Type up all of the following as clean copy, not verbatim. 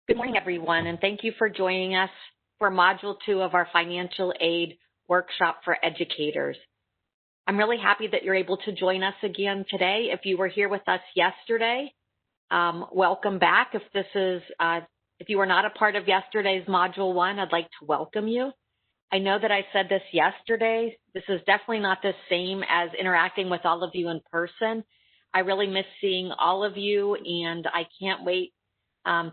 Good morning, everyone, and thank you for joining us for Module 2 of our Financial Aid Workshop for Educators. I'm really happy that you're able to join us again today. If you were here with us yesterday, welcome back. If you were not a part of yesterday's Module 1, I'd like to welcome you. I know that I said this yesterday. This is definitely not the same as interacting with all of you in person. I really miss seeing all of you, and I can't wait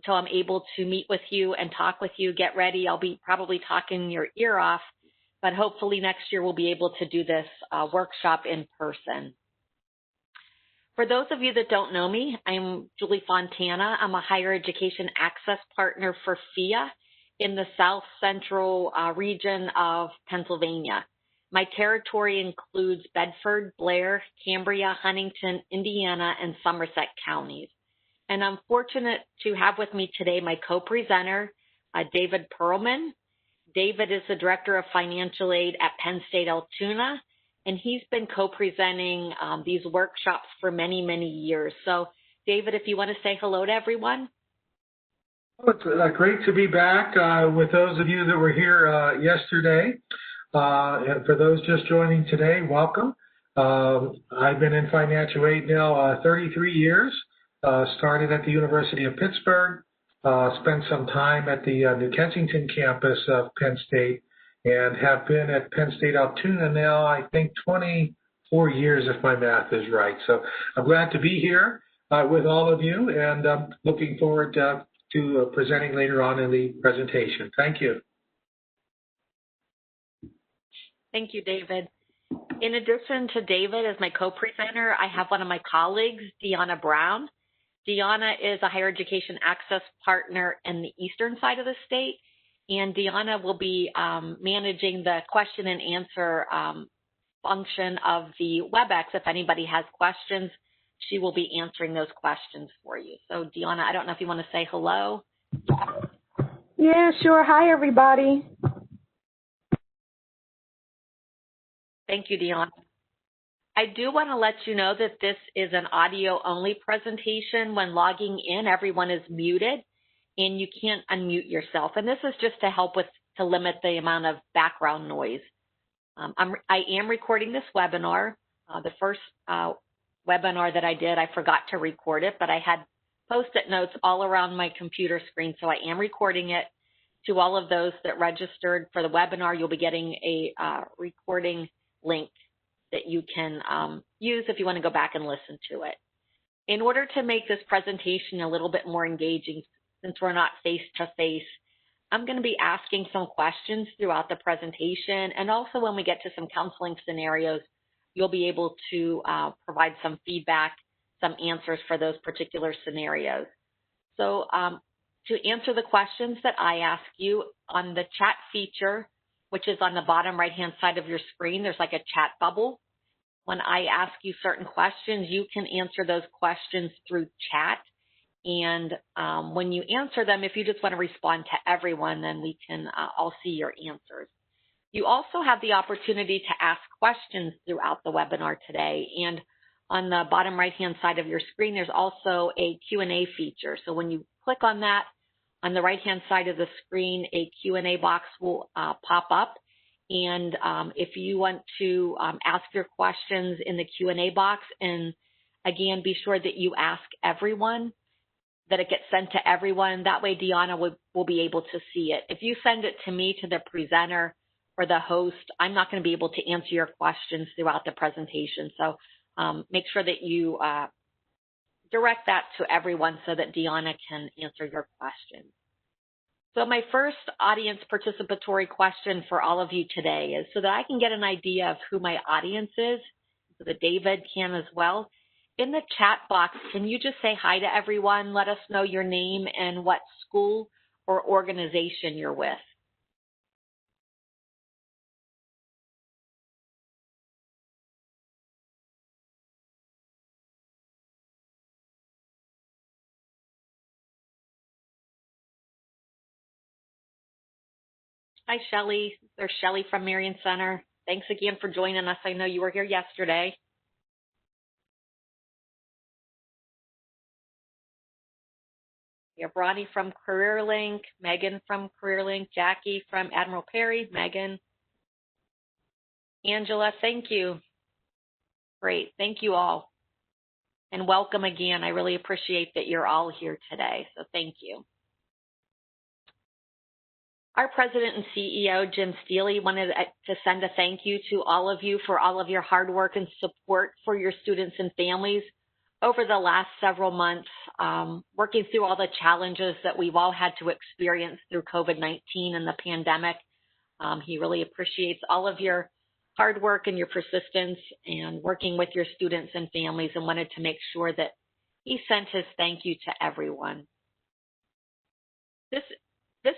till I'm able to meet with you and talk with you. Get ready. I'll be probably talking your ear off, but hopefully next year we'll be able to do this workshop in person. For those of you that don't know me, I'm Julie Fontana. I'm a higher education access partner for PHEAA in the South Central region of Pennsylvania. My territory includes Bedford, Blair, Cambria, Huntington, Indiana, and Somerset counties. And I'm fortunate to have with me today my co-presenter, David Perlman. David is the Director of Financial Aid at Penn State Altoona, and he's been co-presenting these workshops for many, many years. So, David, if you want to say hello to everyone. Well, it's great to be back with those of you that were here yesterday. And for those just joining today, welcome. I've been in financial aid now 33 years. Started at the University of Pittsburgh, spent some time at the New Kensington campus of Penn State, and have been at Penn State Altoona now, I think, 24 years if my math is right. So I'm glad to be here with all of you, and looking forward to presenting later on in the presentation. Thank you. Thank you, David. In addition to David as my co-presenter, I have one of my colleagues, Deanna Brown. Deanna is a higher education access partner in the eastern side of the state, and Deanna will be managing the question and answer function of the WebEx. If anybody has questions, she will be answering those questions for you. So Deanna, I don't know if you want to say hello. Yeah, sure. Hi, everybody. Thank you, Deanna. I do want to let you know that this is an audio-only presentation. When logging in, everyone is muted, and you can't unmute yourself. And this is just to help to limit the amount of background noise. I am recording this webinar. The first webinar that I did, I forgot to record it, but I had Post-it notes all around my computer screen, so I am recording it. To all of those that registered for the webinar, you'll be getting a recording link that you can use if you want to go back and listen to it. In order to make this presentation a little bit more engaging, since we're not face-to-face, I'm going to be asking some questions throughout the presentation, and also when we get to some counseling scenarios, you'll be able to provide some feedback, some answers for those particular scenarios. So to answer the questions that I ask you, on the chat feature, which is on the bottom right-hand side of your screen, there's like a chat bubble. When I ask you certain questions, you can answer those questions through chat. And when you answer them, if you just want to respond to everyone, then we can all see your answers. You also have the opportunity to ask questions throughout the webinar today. And on the bottom right-hand side of your screen, there's also a Q&A feature. So when you click on that, on the right-hand side of the screen, a Q&A box will pop up. And if you want to ask your questions in the Q&A box, and again, be sure that you ask everyone, that it gets sent to everyone. That way, Deanna will be able to see it. If you send it to me, to the presenter or the host, I'm not going to be able to answer your questions throughout the presentation. So make sure that you direct that to everyone so that Deanna can answer your questions. So my first audience participatory question for all of you today is so that I can get an idea of who my audience is, so that David can as well. In the chat box, can you just say hi to everyone? Let us know your name and what school or organization you're with. Hi, Shelley. There's Shelley from Marion Center. Thanks again for joining us. I know you were here yesterday. We have Ronnie from CareerLink, Megan from CareerLink, Jackie from Admiral Perry, Megan, Angela, thank you. Great, thank you all. And welcome again. I really appreciate that you're all here today, so thank you. Our President and CEO, Jim Steele, wanted to send a thank you to all of you for all of your hard work and support for your students and families over the last several months, working through all the challenges that we've all had to experience through COVID-19 and the pandemic. He really appreciates all of your hard work and your persistence and working with your students and families, and wanted to make sure that he sent his thank you to everyone. This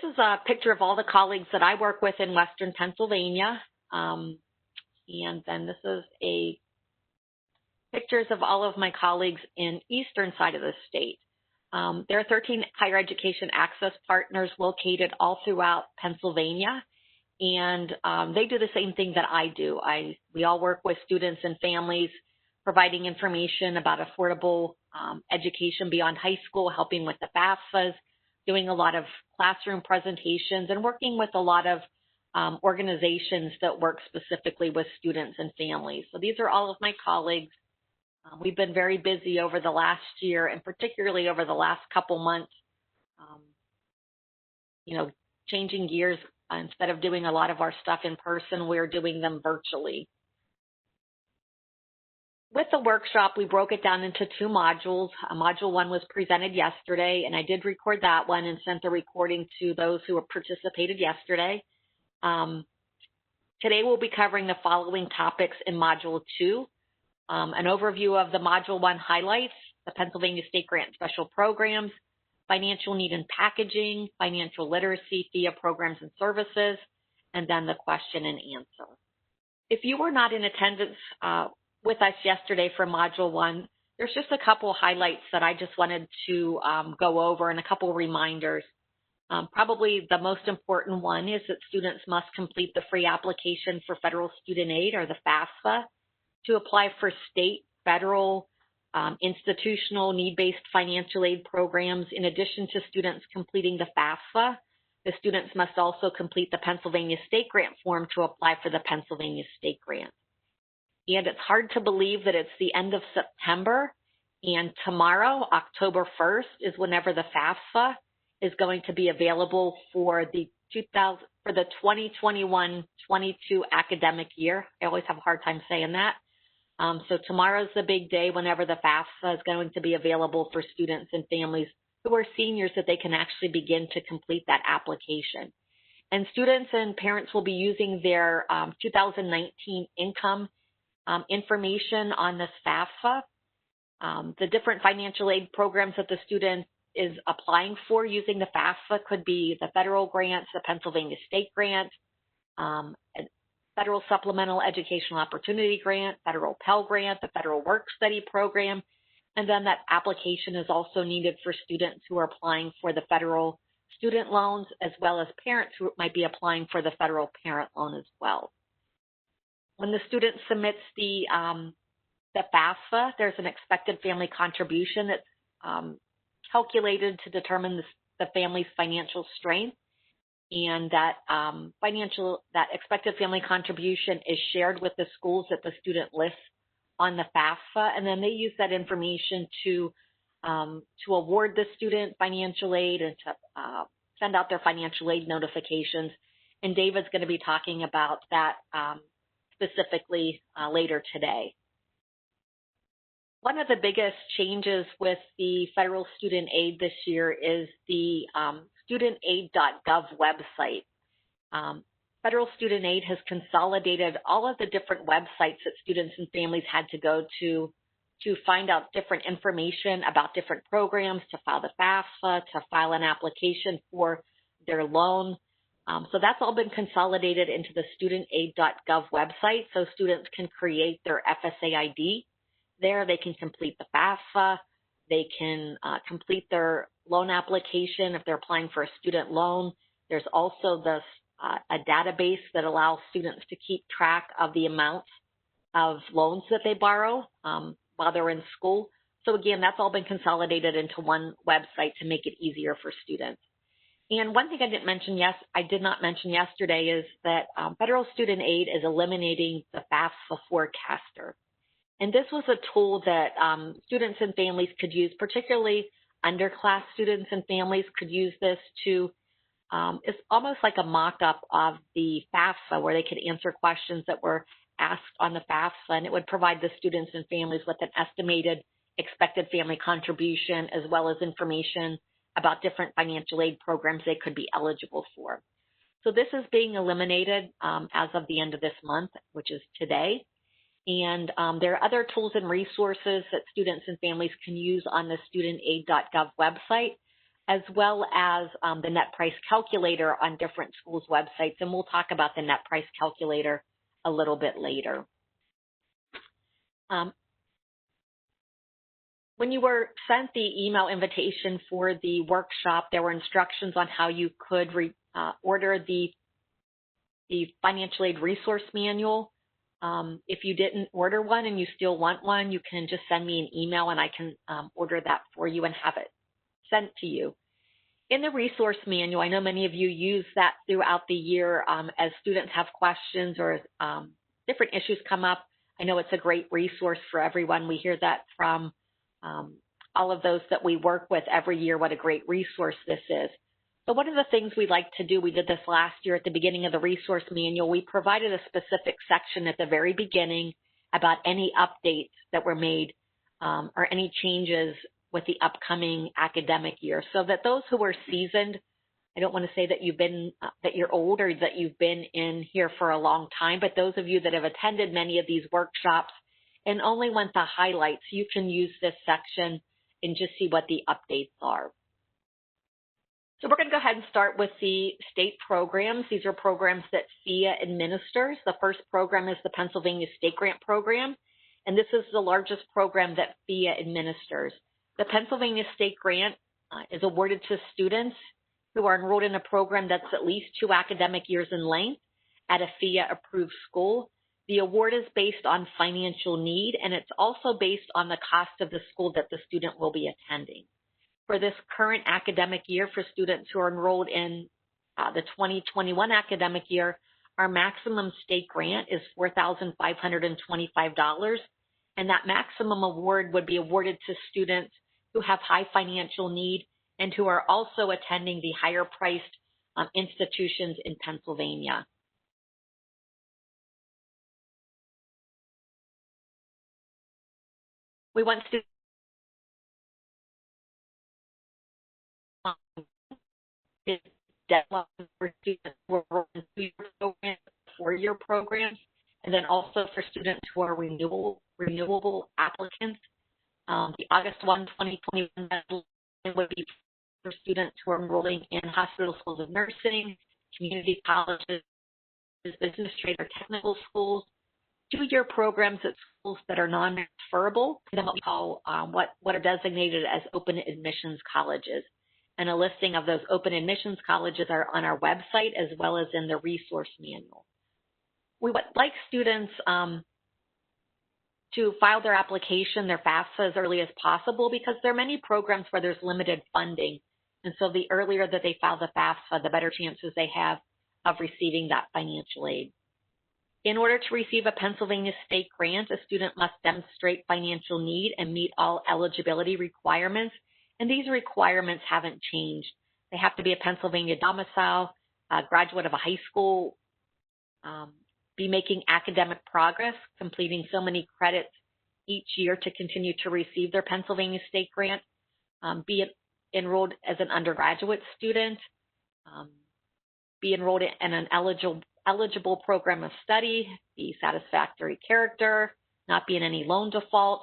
is a picture of all the colleagues that I work with in Western Pennsylvania. And then this is pictures of all of my colleagues in eastern side of the state. There are 13 higher education access partners located all throughout Pennsylvania. And they do the same thing that I do. We all work with students and families, providing information about affordable education beyond high school, helping with the FAFSAs, doing a lot of classroom presentations, and working with a lot of organizations that work specifically with students and families. So these are all of my colleagues. We've been very busy over the last year, and particularly over the last couple months, changing gears. Instead of doing a lot of our stuff in person, we're doing them virtually. With the workshop, we broke it down into 2 modules. Module 1 was presented yesterday, and I did record that one and sent the recording to those who participated yesterday. Today, we'll be covering the following topics in Module 2. An overview of the Module 1 highlights, the Pennsylvania State Grant Special Programs, financial need and packaging, financial literacy, PHEAA programs and services, and then the question and answer. If you were not in attendance with us yesterday for Module 1, there's just a couple of highlights that I just wanted to go over, and a couple of reminders. Probably the most important one is that students must complete the free application for federal student aid, or the FAFSA, to apply for state, federal, institutional need-based financial aid programs. In addition to students completing the FAFSA, the students must also complete the Pennsylvania State Grant form to apply for the Pennsylvania State Grant. And it's hard to believe that it's the end of September, and tomorrow, October 1st, is whenever the FAFSA is going to be available for the 2021-22 academic year. I always have a hard time saying that. So tomorrow's the big day whenever the FAFSA is going to be available for students and families who are seniors, that they can actually begin to complete that application. And students and parents will be using their 2019 income information on this FAFSA. The different financial aid programs that the student is applying for using the FAFSA could be the federal grants, the Pennsylvania State Grant, Federal Supplemental Educational Opportunity Grant, Federal Pell Grant, the Federal Work Study Program, and then that application is also needed for students who are applying for the federal student loans, as well as parents who might be applying for the federal parent loan as well. When the student submits the FAFSA, there's an expected family contribution that's calculated to determine the family's financial strength. And that expected family contribution is shared with the schools that the student lists on the FAFSA, and then they use that information to award the student financial aid and to send out their financial aid notifications. And David's going to be talking about that specifically later today. One of the biggest changes with the federal student aid this year is the studentaid.gov website. Federal student aid has consolidated all of the different websites that students and families had to go to find out different information about different programs, to file the FAFSA, to file an application for their loan. So that's all been consolidated into the studentaid.gov website, so students can create their FSA ID. There they can complete the FAFSA, they can complete their loan application if they're applying for a student loan. There's also a database that allows students to keep track of the amounts of loans that they borrow while they're in school. So again, that's all been consolidated into one website to make it easier for students. And one thing I did not mention yesterday is that federal student aid is eliminating the FAFSA forecaster. And this was a tool that students and families could use, particularly underclass students and families could use this to, it's almost like a mock-up of the FAFSA where they could answer questions that were asked on the FAFSA, and it would provide the students and families with an estimated expected family contribution as well as information about different financial aid programs they could be eligible for. So this is being eliminated as of the end of this month, which is today. And there are other tools and resources that students and families can use on the studentaid.gov website, as well as the net price calculator on different schools' websites. And we'll talk about the net price calculator a little bit later. When you were sent the email invitation for the workshop, there were instructions on how you could order the financial aid resource manual. If you didn't order one and you still want one, you can just send me an email and I can order that for you and have it sent to you. In the resource manual, I know many of you use that throughout the year as students have questions or different issues come up. I know it's a great resource for everyone. We hear that from all of those that we work with every year, what a great resource this is. So one of the things we like to do, we did this last year at the beginning of the resource manual, we provided a specific section at the very beginning about any updates that were made or any changes with the upcoming academic year, so that those who are seasoned, I don't want to say that that you're old or that you've been in here for a long time, but those of you that have attended many of these workshops and only want the highlights, you can use this section and just see what the updates are. So we're going to go ahead and start with the state programs. These are programs that PHEAA administers. The first program is the Pennsylvania State Grant Program, and this is the largest program that PHEAA administers. The Pennsylvania State Grant is awarded to students who are enrolled in a program that's at least 2 academic years in length at a PHEAA-approved school. The award is based on financial need, and it's also based on the cost of the school that the student will be attending. For this current academic year, for students who are enrolled in the 2021 academic year, our maximum state grant is $4,525, and that maximum award would be awarded to students who have high financial need and who are also attending the higher-priced institutions in Pennsylvania. We want students deadline for students who are in 2-year programs, 4-year programs, and then also for students who are renewable applicants. The August 1, 2021 deadline would be for students who are enrolling in hospital schools of nursing, community colleges, business, trade, or technical schools, 2-year programs at schools that are non-transferable, and then what we call what are designated as open admissions colleges. And a listing of those open admissions colleges are on our website as well as in the resource manual. We would like students to file their application, their FAFSA, as early as possible because there are many programs where there's limited funding. And so the earlier that they file the FAFSA, the better chances they have of receiving that financial aid. In order to receive a Pennsylvania state grant, a student must demonstrate financial need and meet all eligibility requirements. And these requirements haven't changed. They have to be a Pennsylvania domicile, a graduate of a high school, be making academic progress, completing so many credits each year to continue to receive their Pennsylvania state grant, be enrolled as an undergraduate student, be enrolled in an eligible program of study, be satisfactory character, not be in any loan default.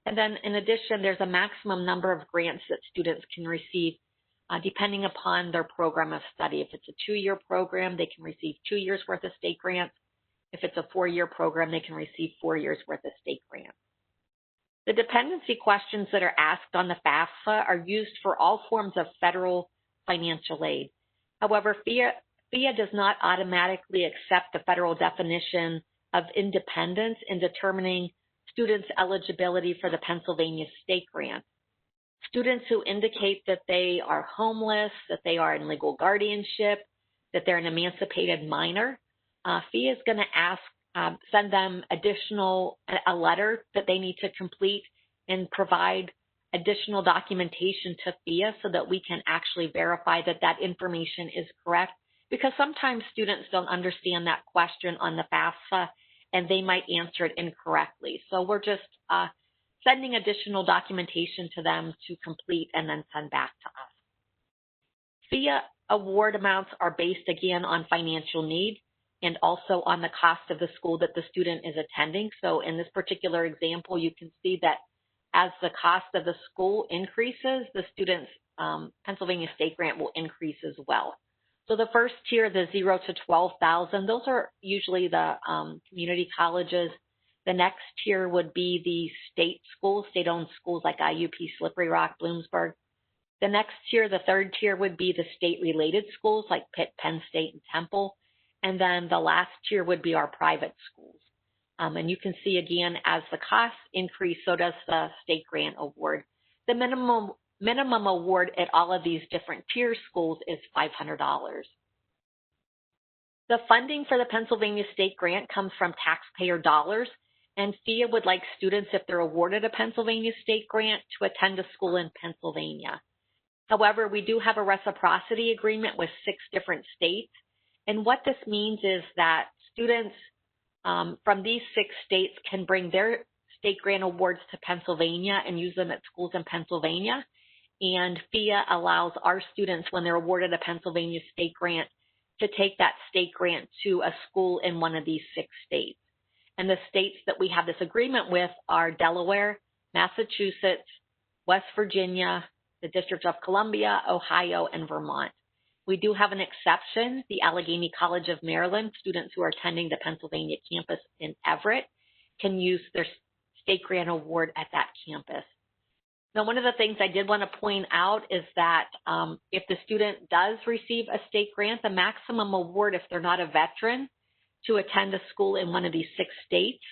And then in addition, there's a maximum number of grants that students can receive depending upon their program of study. If it's a 2-year program, they can receive 2 years worth of state grants. If it's a 4-year program, they can receive 4 years worth of state grants. The dependency questions that are asked on the FAFSA are used for all forms of federal financial aid. However, PHEAA does not automatically accept the federal definition of independence in determining students' eligibility for the Pennsylvania State Grant. Students who indicate that they are homeless, that they are in legal guardianship, that they're an emancipated minor, PHEAA is going to send them a letter that they need to complete and provide additional documentation to PHEAA so that we can actually verify that that information is correct, because sometimes students don't understand that question on the FAFSA and they might answer it incorrectly. So we're just sending additional documentation to them to complete and then send back to us. PHEAA award amounts are based again on financial need and also on the cost of the school that the student is attending. So in this particular example, you can see that as the cost of the school increases, the student's Pennsylvania State Grant will increase as well. So the first tier, the 0 to 12,000, those are usually the community colleges. The next tier would be the state schools, state-owned schools like IUP, Slippery Rock, Bloomsburg. The next tier, the third tier, would be the state-related schools like Pitt, Penn State, and Temple. And then the last tier would be our private schools. And you can see again, as the costs increase, so does the state grant award. The minimum award at all of these different tier schools is $500. The funding for the Pennsylvania State Grant comes from taxpayer dollars, and PHEAA would like students, if they're awarded a Pennsylvania State Grant, to attend a school in Pennsylvania. However, we do have a reciprocity agreement with 6 different states, and what this means is that students from these 6 states can bring their state grant awards to Pennsylvania and use them at schools in Pennsylvania. And PHEAA allows our students, when they're awarded a Pennsylvania state grant, to take that state grant to a school in one of these 6 states. And the states that we have this agreement with are Delaware, Massachusetts, West Virginia, the District of Columbia, Ohio, and Vermont. We do have an exception. The Allegheny College of Maryland, students who are attending the Pennsylvania campus in Everett, can use their state grant award at that campus. Now, one of the things I did want to point out is that if the student does receive a state grant, the maximum award, if they're not a veteran, to attend a school in one of these 6 states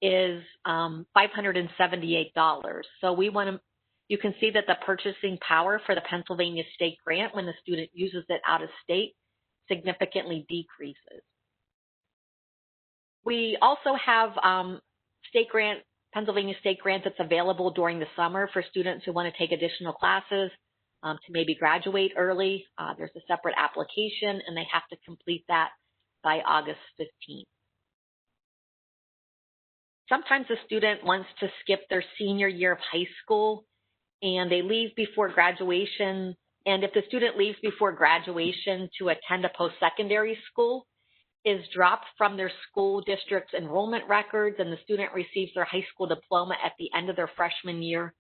is $578. So you can see that the purchasing power for the Pennsylvania State Grant, when the student uses it out of state, significantly decreases. We also have Pennsylvania State Grant that's available during the summer for students who want to take additional classes to maybe graduate early. There's a separate application, and they have to complete that by August 15th. Sometimes a student wants to skip their senior year of high school and they leave before graduation. And if the student leaves before graduation to attend a post-secondary school, is dropped from their school district's enrollment records, and the student receives their high school diploma at the end of their freshman year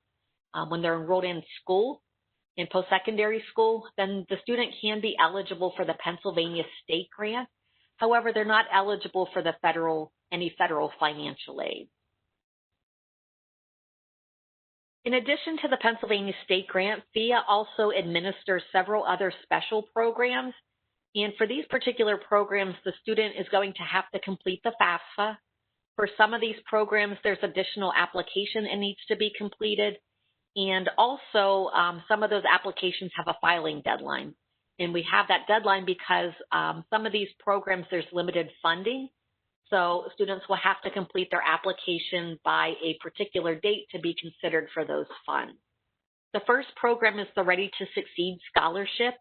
when they're enrolled in school, in post-secondary school, then the student can be eligible for the Pennsylvania State Grant. However, they're not eligible for the any federal financial aid. In addition to the Pennsylvania State Grant, PHEAA also administers several other special programs. And for these particular programs, the student is going to have to complete the FAFSA. For some of these programs, there's additional application that needs to be completed. And also, some of those applications have a filing deadline. And we have that deadline because some of these programs, there's limited funding. So students will have to complete their application by a particular date to be considered for those funds. The first program is the Ready to Succeed Scholarship,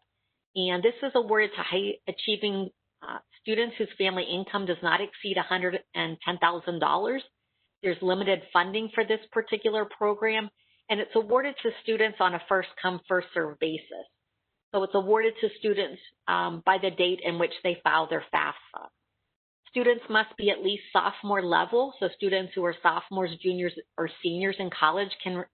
and this is awarded to high-achieving students whose family income does not exceed $110,000. There's limited funding for this particular program, and it's awarded to students on a first-come, first-served basis. So it's awarded to students by the date in which they file their FAFSA. Students must be at least sophomore level, so students who are sophomores, juniors, or seniors in college can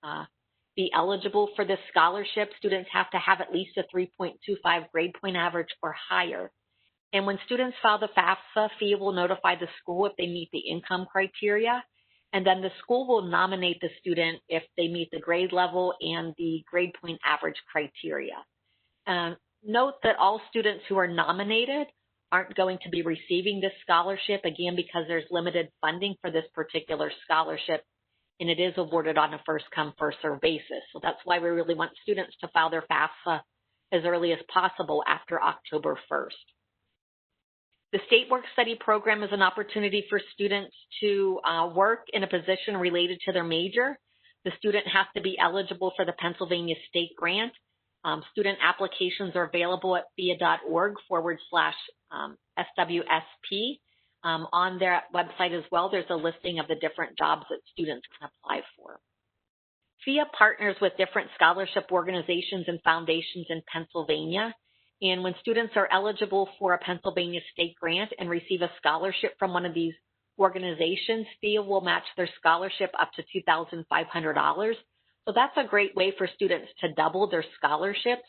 be eligible for this scholarship. Students have to have at least a 3.25 grade point average or higher. And when students file the FAFSA, PHEAA will notify the school if they meet the income criteria, and then the school will nominate the student if they meet the grade level and the grade point average criteria. Note that all students who are nominated aren't going to be receiving this scholarship, again, because there's limited funding for this particular scholarship, and it is awarded on a first-come, first-served basis. So that's why we really want students to file their FAFSA as early as possible after October 1st. The State Work Study Program is an opportunity for students to work in a position related to their major. The student has to be eligible for the Pennsylvania State Grant. Student applications are available at PHEAA.org/SWSP. On their website as well, there's a listing of the different jobs that students can apply for. PHEAA partners with different scholarship organizations and foundations in Pennsylvania. And when students are eligible for a Pennsylvania state grant and receive a scholarship from one of these organizations, PHEAA will match their scholarship up to $2,500. So that's a great way for students to double their scholarships.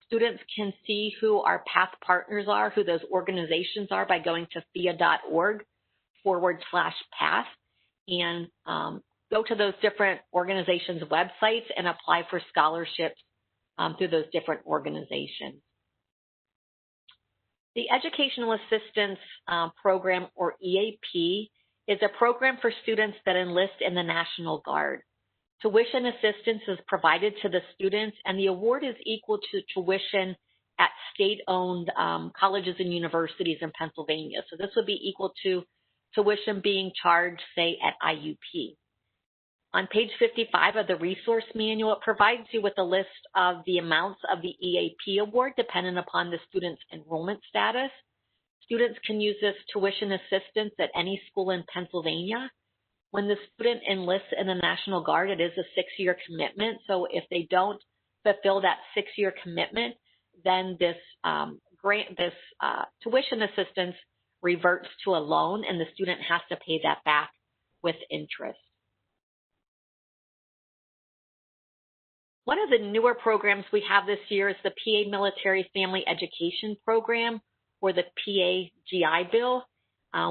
Students can see who our PATH partners are, who those organizations are, by going to PHEAA.org/PATH and go to those different organizations' websites and apply for scholarships through those different organizations. The Educational Assistance Program, or EAP, is a program for students that enlist in the National Guard. Tuition assistance is provided to the students, and the award is equal to tuition at state-owned colleges and universities in Pennsylvania. So this would be equal to tuition being charged, say, at IUP. On page 55 of the resource manual, it provides you with a list of the amounts of the EAP award dependent upon the student's enrollment status. Students can use this tuition assistance at any school in Pennsylvania. When the student enlists in the National Guard, it is a 6-year commitment. So if they don't fulfill that 6-year commitment, then this tuition assistance reverts to a loan, and the student has to pay that back with interest. One of the newer programs we have this year is the PA Military Family Education Program, or the PAGI bill.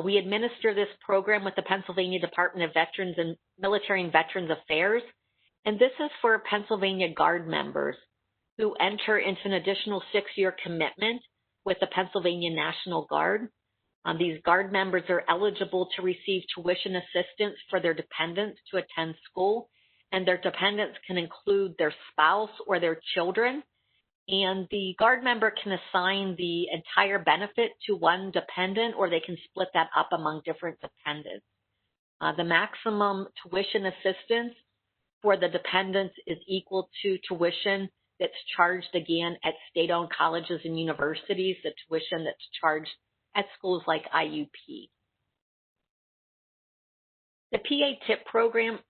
We administer this program with the Pennsylvania Department of Veterans and Military and Veterans Affairs, and this is for Pennsylvania Guard members who enter into an additional 6-year commitment with the Pennsylvania National Guard. These Guard members are eligible to receive tuition assistance for their dependents to attend school, and their dependents can include their spouse or their children. And the Guard member can assign the entire benefit to one dependent, or they can split that up among different dependents. The maximum tuition assistance for the dependents is equal to tuition that's charged, again, at state-owned colleges and universities, the tuition that's charged at schools like IUP. The PA TIP program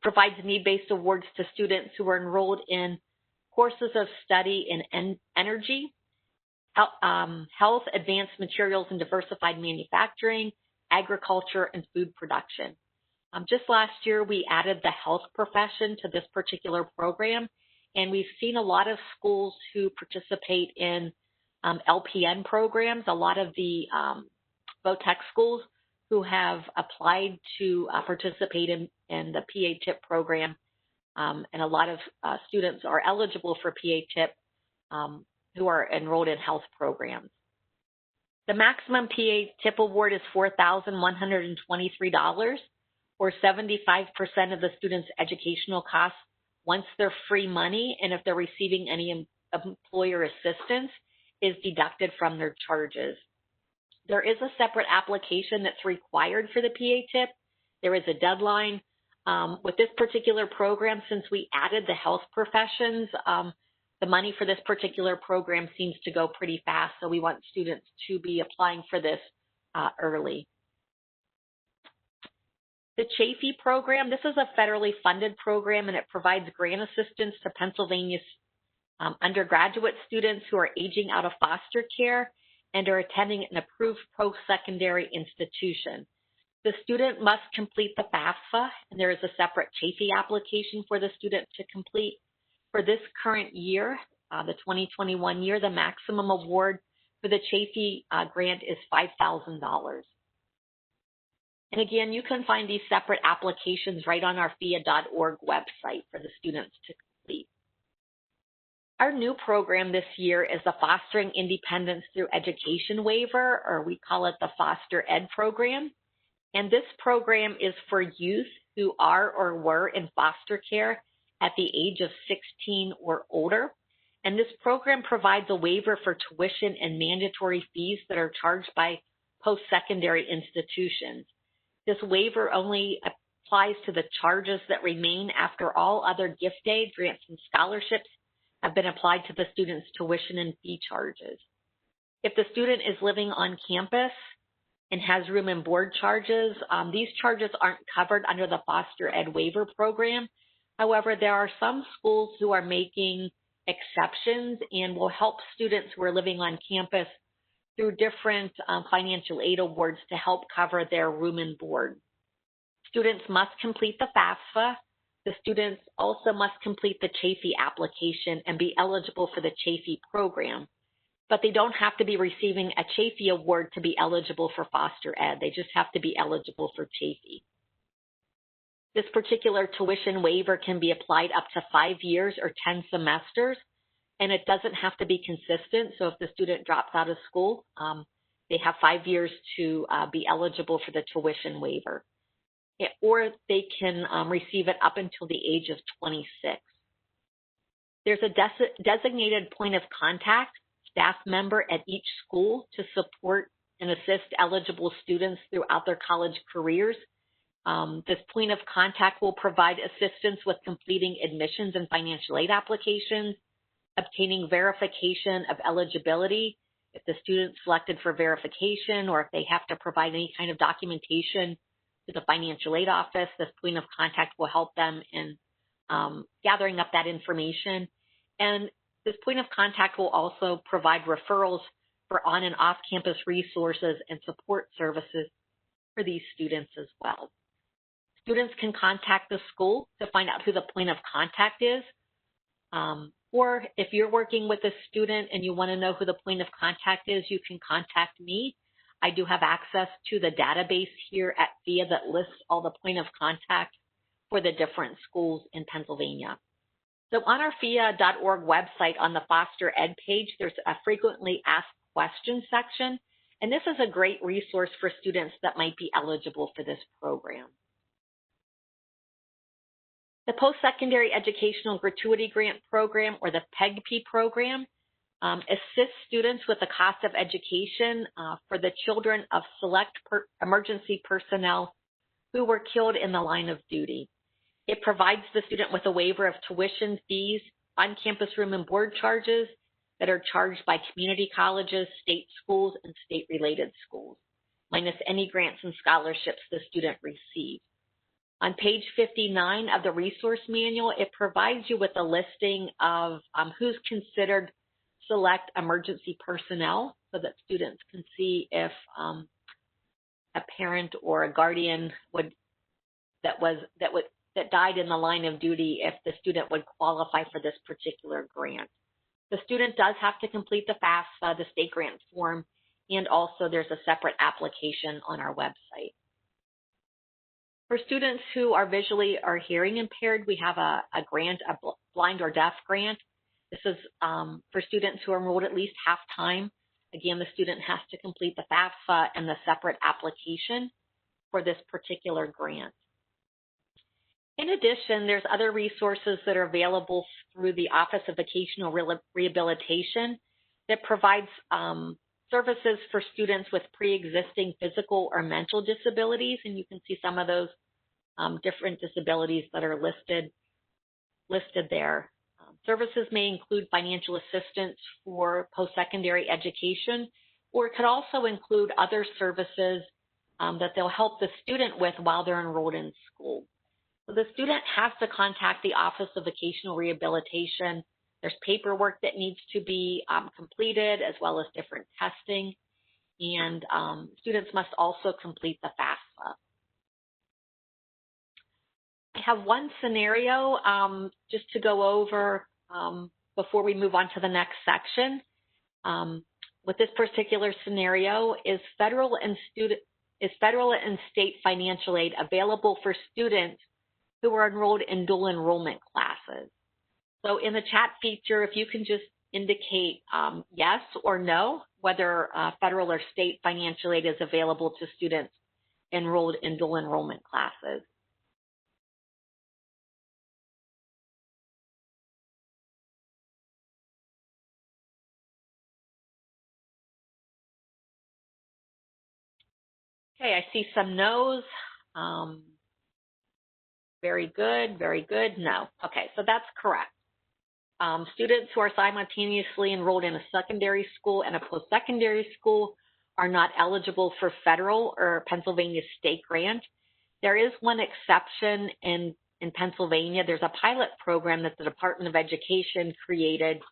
provides need-based awards to students who are enrolled in courses of study in energy, health, advanced materials and diversified manufacturing, agriculture, and food production. Just last year, we added the health profession to this particular program, and we've seen a lot of schools who participate in LPN programs, a lot of the VOTEC schools who have applied to participate in the PA TIP program, and a lot of students are eligible for PA TIP who are enrolled in health programs. The maximum PA TIP award is $4,123, or 75% of the student's educational costs once they're free money, and if they're receiving any employer assistance, is deducted from their charges. There is a separate application that's required for the PA TIP. There is a deadline. With this particular program, since we added the health professions, the money for this particular program seems to go pretty fast, so we want students to be applying for this early. The Chafee program, this is a federally funded program, and it provides grant assistance to Pennsylvania's undergraduate students who are aging out of foster care and are attending an approved post-secondary institution. The student must complete the FAFSA, and there is a separate Chafee application for the student to complete. For this current year, the 2021 year, the maximum award for the Chafee grant is $5,000. And again, you can find these separate applications right on our PHEAA.org website for the students to complete. Our new program this year is the Fostering Independence Through Education Waiver, or we call it the Foster Ed program. And this program is for youth who are or were in foster care at the age of 16 or older. And this program provides a waiver for tuition and mandatory fees that are charged by post-secondary institutions. This waiver only applies to the charges that remain after all other gift aid, grants, and scholarships have been applied to the student's tuition and fee charges. If the student is living on campus and has room and board charges, these charges aren't covered under the Foster Ed Waiver program. However, there are some schools who are making exceptions and will help students who are living on campus through different financial aid awards to help cover their room and board. Students must complete the FAFSA. The students also must complete the Chafee application and be eligible for the Chafee program. But they don't have to be receiving a Chafee award to be eligible for foster ed. They just have to be eligible for Chafee. This particular tuition waiver can be applied up to 5 years or 10 semesters, and it doesn't have to be consistent. So if the student drops out of school, they have 5 years to be eligible for the tuition waiver. Or they can receive it up until the age of 26. There's a designated point of contact, staff member at each school to support and assist eligible students throughout their college careers. This point of contact will provide assistance with completing admissions and financial aid applications, obtaining verification of eligibility if the student's selected for verification, or if they have to provide any kind of documentation to the financial aid office. This point of contact will help them in gathering up that information. And this point of contact will also provide referrals for on and off campus resources and support services for these students as well. Students can contact the school to find out who the point of contact is. Or if you're working with a student and you want to know who the point of contact is, you can contact me. I do have access to the database here at PHEAA that lists all the point of contact for the different schools in Pennsylvania. So on our PHEAA.org website on the Foster Ed page, there's a frequently asked questions section, and this is a great resource for students that might be eligible for this program. The Post-Secondary Educational Gratuity Grant Program, or the PEGP program, assists students with the cost of education for the children of select emergency personnel who were killed in the line of duty. It provides the student with a waiver of tuition, fees, on-campus room and board charges that are charged by community colleges, state schools, and state-related schools, minus any grants and scholarships the student receives. On page 59 of the resource manual, it provides you with a listing of who's considered select emergency personnel so that students can see if a parent or a guardian that died in the line of duty, if the student would qualify for this particular grant. The student does have to complete the FAFSA, the state grant form, and also there's a separate application on our website. For students who are visually or hearing impaired, we have a grant, a blind or deaf grant. This is for students who are enrolled at least half-time. Again, the student has to complete the FAFSA and the separate application for this particular grant. In addition, there's other resources that are available through the Office of Vocational Rehabilitation that provides services for students with pre-existing physical or mental disabilities, and you can see some of those different disabilities that are listed there. Services may include financial assistance for post-secondary education, or it could also include other services that they'll help the student with while they're enrolled in school. So the student has to contact the Office of Vocational Rehabilitation. There's paperwork that needs to be completed, as well as different testing, and students must also complete the FAFSA. I have one scenario just to go over before we move on to the next section. With this particular scenario, is federal and state financial aid available for students who are enrolled in dual enrollment classes? So in the chat feature, if you can just indicate yes or no, whether federal or state financial aid is available to students enrolled in dual enrollment classes. Okay, I see some no's. Very good, no. Okay, so that's correct. Students who are simultaneously enrolled in a secondary school and a post-secondary school are not eligible for federal or Pennsylvania state grant. There is one exception in Pennsylvania. There's a pilot program that the Department of Education created,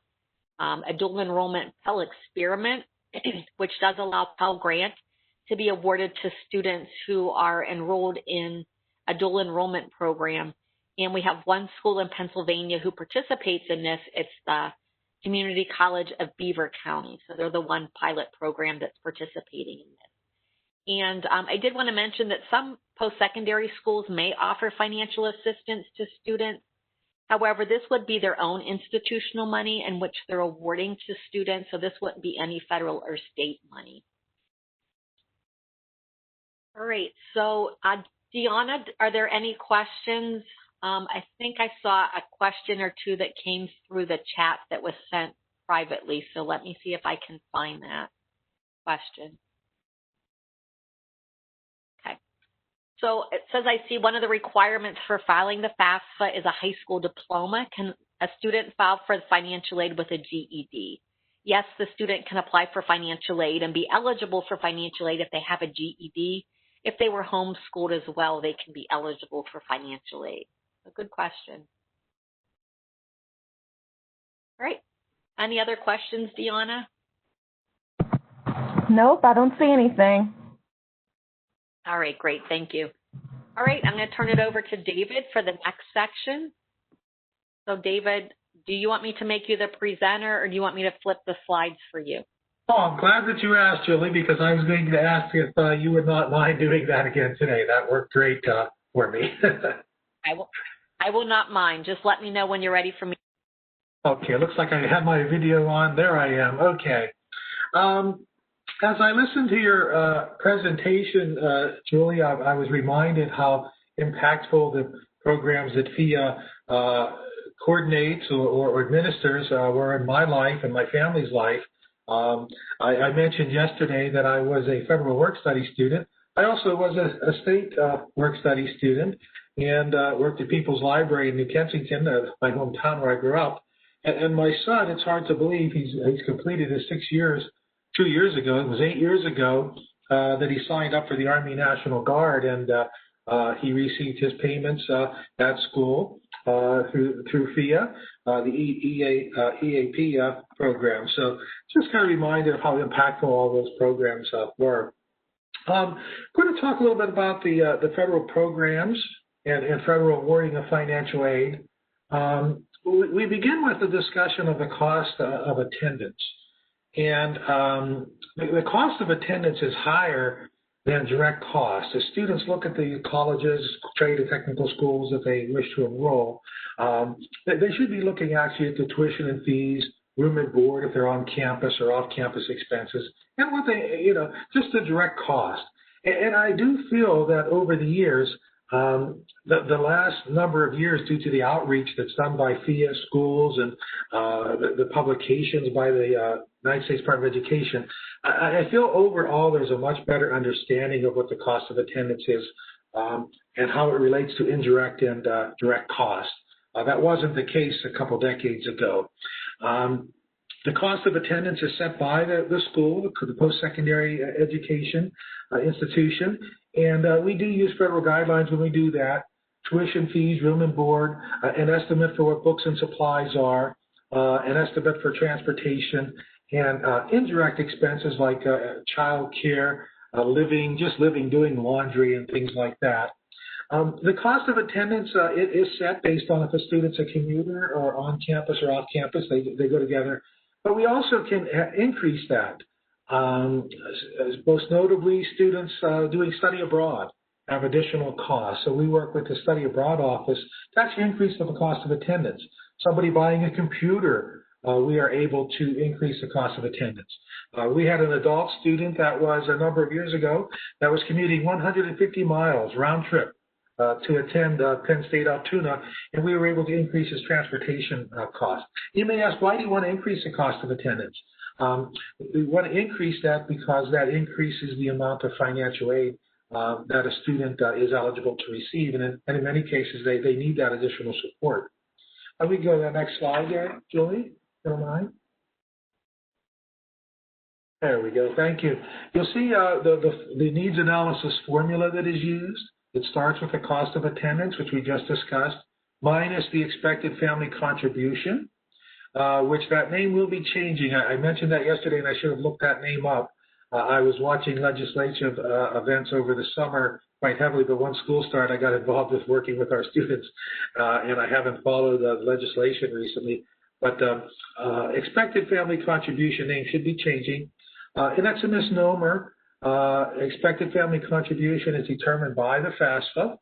a dual enrollment Pell experiment, which does allow Pell Grant to be awarded to students who are enrolled in a dual enrollment program. And we have one school in Pennsylvania who participates in this. It's the Community College of Beaver County. So they're the one pilot program that's participating in this. And I did want to mention that some post-secondary schools may offer financial assistance to students. However, this would be their own institutional money in which they're awarding to students. So this wouldn't be any federal or state money. All right, so Deanna, are there any questions? I think I saw a question or two that came through the chat that was sent privately, so let me see if I can find that question. Okay, so it says I see one of the requirements for filing the FAFSA is a high school diploma. Can a student file for financial aid with a GED? Yes, the student can apply for financial aid and be eligible for financial aid if they have a GED. If they were homeschooled as well, they can be eligible for financial aid. A good question. All right. Any other questions, Deanna? Nope, I don't see anything. All right, great. Thank you. All right, I'm going to turn it over to David for the next section. So, David, do you want me to make you the presenter, or do you want me to flip the slides for you? Oh, I'm glad that you asked, Julie, because I was going to ask if you would not mind doing that again today. That worked great for me. I will not mind. Just let me know when you're ready for me. Okay, looks like I have my video on. There I am. Okay. As I listened to your presentation, Julie, I was reminded how impactful the programs that PHEAA coordinates or administers were in my life and my family's life. I mentioned yesterday that I was a federal work study student. I also was a state work study student and worked at People's Library in New Kensington, my hometown where I grew up. And my son, it's hard to believe, he's completed his 6 years 2 years ago. It was 8 years ago that he signed up for the Army National Guard, and he received his payments at school through PHEAA, the EAP program. So just kind of reminded of how impactful all those programs were. I'm going to talk a little bit about the federal programs and federal awarding of financial aid. We begin with the discussion of the cost of attendance. And the cost of attendance is higher than direct costs. As students look at the colleges, trade and technical schools that they wish to enroll, they should be looking actually at the tuition and fees, room and board if they're on campus or off-campus expenses, and what they, just the direct cost. And I do feel that over the years, the last number of years, due to the outreach that's done by PHEAA schools and the publications by the United States Department of Education, I feel overall there's a much better understanding of what the cost of attendance is and how it relates to indirect and direct costs. That wasn't the case a couple decades ago. The cost of attendance is set by the school, the post-secondary education institution, and we do use federal guidelines when we do that. Tuition fees, room and board, an estimate for what books and supplies are, an estimate for transportation, and indirect expenses like child care, living, doing laundry and things like that. The cost of attendance it is set based on if a student's a commuter or on campus or off campus, they go together. But we also can increase that. Most notably, students doing study abroad have additional costs. So we work with the study abroad office to actually increase the cost of attendance. Somebody buying a computer, we are able to increase the cost of attendance. We had an adult student that was a number of years ago that was commuting 150 miles round trip to attend Penn State Altoona, and we were able to increase his transportation cost. You may ask, why do you want to increase the cost of attendance? We want to increase that because that increases the amount of financial aid that a student is eligible to receive, and in many cases, they need that additional support. We can go to the next slide there, Julie, if you don't mind. There we go, thank you. You'll see the needs analysis formula that is used. It starts with the cost of attendance, which we just discussed, minus the expected family contribution, which that name will be changing. I mentioned that yesterday, and I should have looked that name up. I was watching legislative events over the summer quite heavily, but once school started, I got involved with working with our students, and I haven't followed the legislation recently. But expected family contribution name should be changing, and that's a misnomer. Expected family contribution is determined by the FAFSA,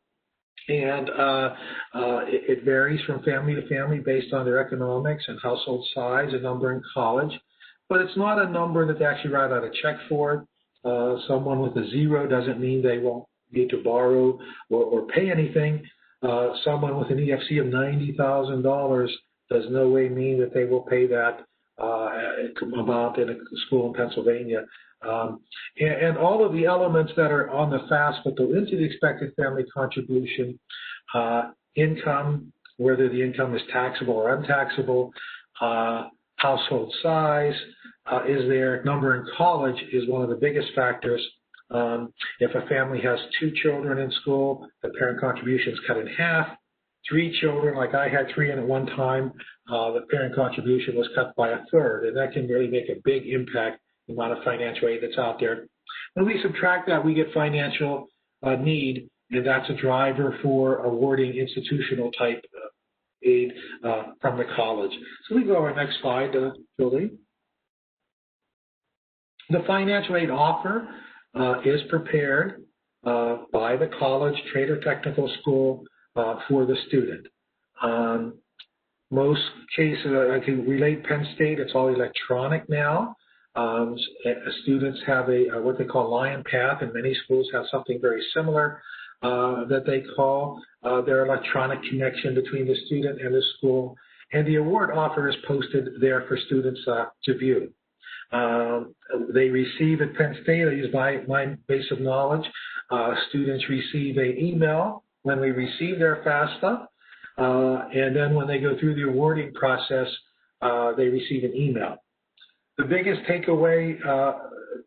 and it varies from family to family based on their economics and household size and number in college. But it's not a number that they actually write out a check for. Someone with a zero doesn't mean they won't need to borrow or pay anything. Someone with an EFC of $90,000 does no way mean that they will pay that amount in a school in Pennsylvania. And all of the elements that are on the FAFSA go into the expected family contribution, income, whether the income is taxable or untaxable, household size is there, number in college is one of the biggest factors. If a family has 2 children in school, the parent contribution is cut in half. 3 children, like I had 3 in at one time, the parent contribution was cut by 1/3, and that can really make a big impact on the amount of financial aid that's out there. When we subtract that, we get financial need, and that's a driver for awarding institutional type aid from the college. So we go to our next slide, Julie. The financial aid offer is prepared by the college, trade, or technical school for the student. Most cases, I can relate Penn State, it's all electronic now. Students have what they call Lion Path, and many schools have something very similar that they call their electronic connection between the student and the school. And the award offer is posted there for students to view. They receive at Penn State, I use my base of knowledge, students receive an email when we receive their FAFSA, and then when they go through the awarding process, they receive an email. The biggest takeaway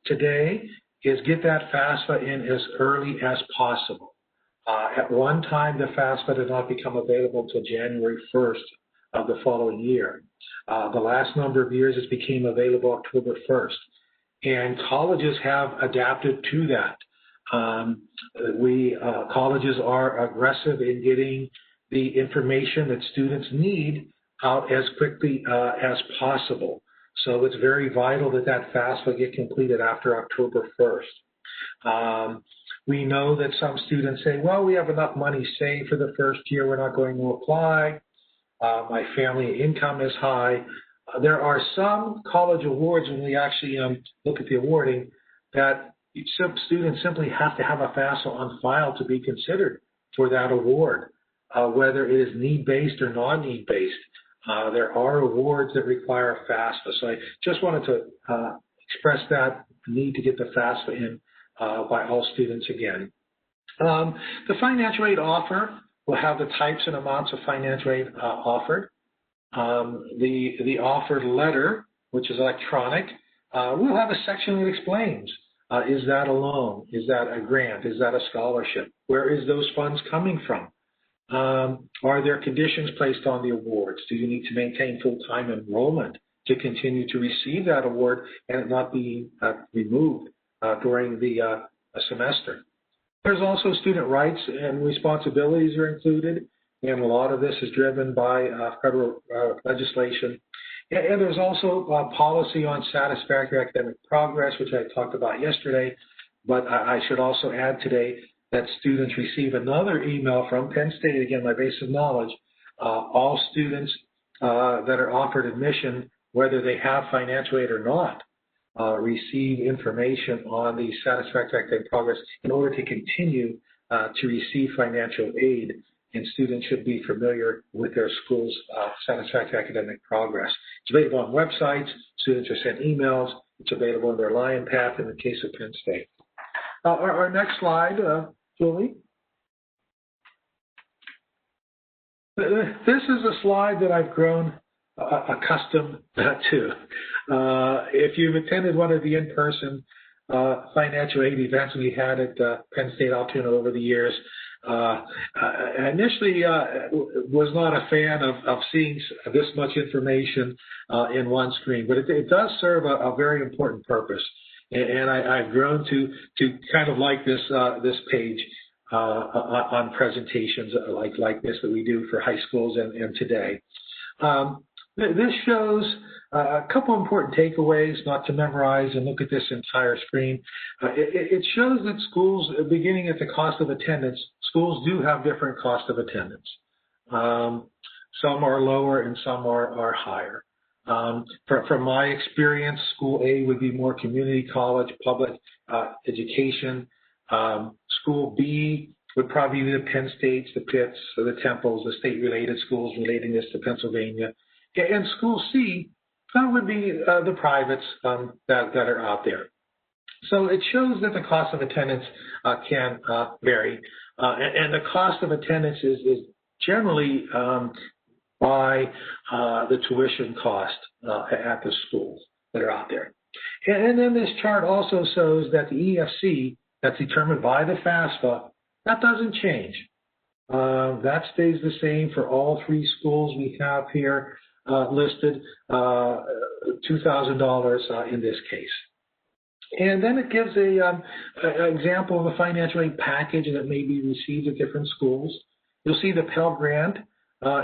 today is get that FAFSA in as early as possible. At one time, the FAFSA did not become available until January 1st of the following year. The last number of years, it became available October 1st. And colleges have adapted to that. Colleges are aggressive in getting the information that students need out as quickly as possible. So it's very vital that that FAFSA get completed after October 1st. We know that some students say, well, we have enough money saved for the first year, we're not going to apply. My family income is high. There are some college awards, when we actually look at the awarding, that some students simply have to have a FAFSA on file to be considered for that award, whether it is need-based or non-need-based. There are awards that require a FAFSA. So I just wanted to express that need to get the FAFSA in by all students again. The financial aid offer will have the types and amounts of financial aid offered. The offered letter, which is electronic, will have a section that explains, is that a loan? Is that a grant? Is that a scholarship? Where is those funds coming from? Are there conditions placed on the awards? Do you need to maintain full-time enrollment to continue to receive that award and it not be removed during the semester? There's also student rights and responsibilities are included, and a lot of this is driven by federal legislation. And there's also policy on satisfactory academic progress, which I talked about yesterday, but I should also add today that students receive another email from Penn State, again, my base of knowledge. All students that are offered admission, whether they have financial aid or not, receive information on the satisfactory academic progress in order to continue to receive financial aid. And students should be familiar with their school's satisfactory academic progress. It's available on websites. Students are sent emails. It's available in their Lion Path in the case of Penn State. Our next slide, Julie. This is a slide that I've grown accustomed to. If you've attended one of the in-person financial aid events we had at Penn State Altoona over the years, initially was not a fan of seeing this much information in one screen, but it does serve a very important purpose. And I've grown to kind of like this page on presentations like this that we do for high schools and today. This shows a couple important takeaways, not to memorize and look at this entire screen. It shows that schools, beginning at the cost of attendance, schools do have different cost of attendance. Some are lower and some are higher. From my experience, School A would be more community college, public education. School B would probably be the Penn States, the Pitts, or the Temples, the state-related schools relating this to Pennsylvania. And School C would be the privates that are out there. So it shows that the cost of attendance can vary. And the cost of attendance is generally by the tuition cost at the schools that are out there. And then this chart also shows that the EFC that's determined by the FAFSA, that doesn't change. That stays the same for all three schools we have here listed, $2,000 in this case. And then it gives an example of a financial aid package that may be received at different schools. You'll see the Pell Grant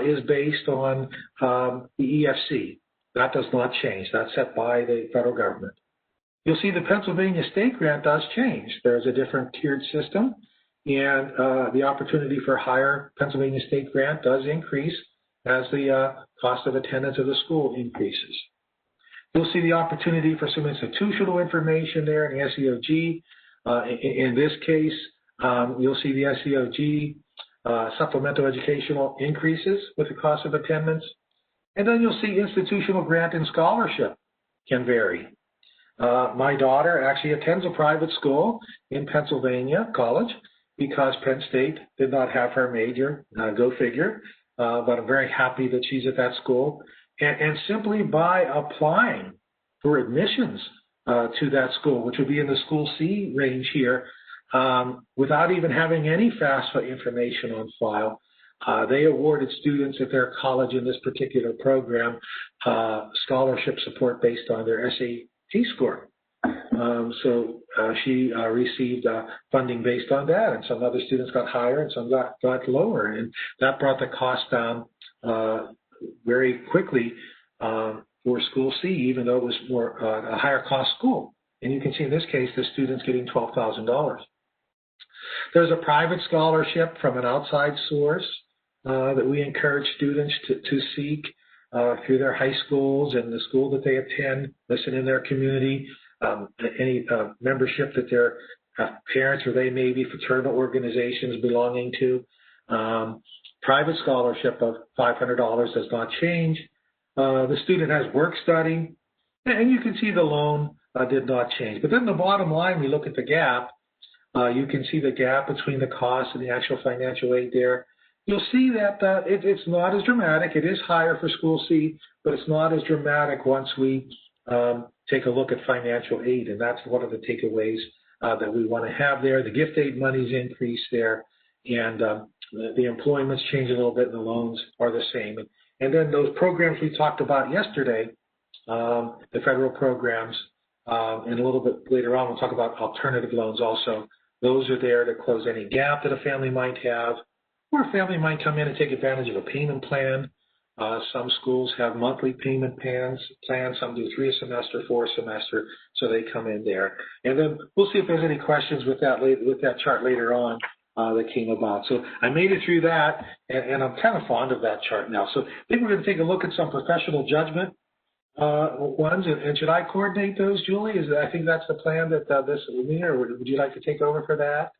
is based on the EFC. That does not change. That's set by the federal government. You'll see the Pennsylvania State Grant does change. There's a different tiered system, and the opportunity for higher Pennsylvania State Grant does increase as the cost of attendance of the school increases. You'll see the opportunity for some institutional information there in the SEOG. In this case, you'll see the SEOG supplemental educational increases with the cost of attendance. And then you'll see institutional grant and scholarship can vary. My daughter actually attends a private school in Pennsylvania College because Penn State did not have her major, go figure, but I'm very happy that she's at that school. And simply by applying for admissions to that school, which would be in the School C range here, without even having any FAFSA information on file, they awarded students at their college in this particular program scholarship support based on their SAT score. So she received funding based on that, and some other students got higher and some got lower, and that brought the cost down very quickly for School C, even though it was more a higher cost school. And you can see in this case the students getting $12,000. There's a private scholarship from an outside source that we encourage students to seek through their high schools and the school that they attend, listen in their community, any membership that their parents or they may be fraternal organizations belonging to. Private scholarship of $500 does not change. The student has work study, and you can see the loan did not change. But then the bottom line, we look at the gap. You can see the gap between the cost and the actual financial aid there. You'll see that it's not as dramatic. It is higher for School C, but it's not as dramatic once we take a look at financial aid, and that's one of the takeaways that we want to have there. The gift aid money's increased there, and the employment's changed a little bit, and the loans are the same. And then those programs we talked about yesterday, the federal programs, and a little bit later on we'll talk about alternative loans also. Those are there to close any gap that a family might have, or a family might come in and take advantage of a payment plan. Some schools have monthly payment plans. Some do 3 a semester, 4 a semester, so they come in there. And then we'll see if there's any questions with that chart later on. that came about. So I made it through that, and I'm kind of fond of that chart now. So I think we're going to take a look at some professional judgment ones, and should I coordinate those, Julie? I think that's the plan that this will be, or would you like to take over for that?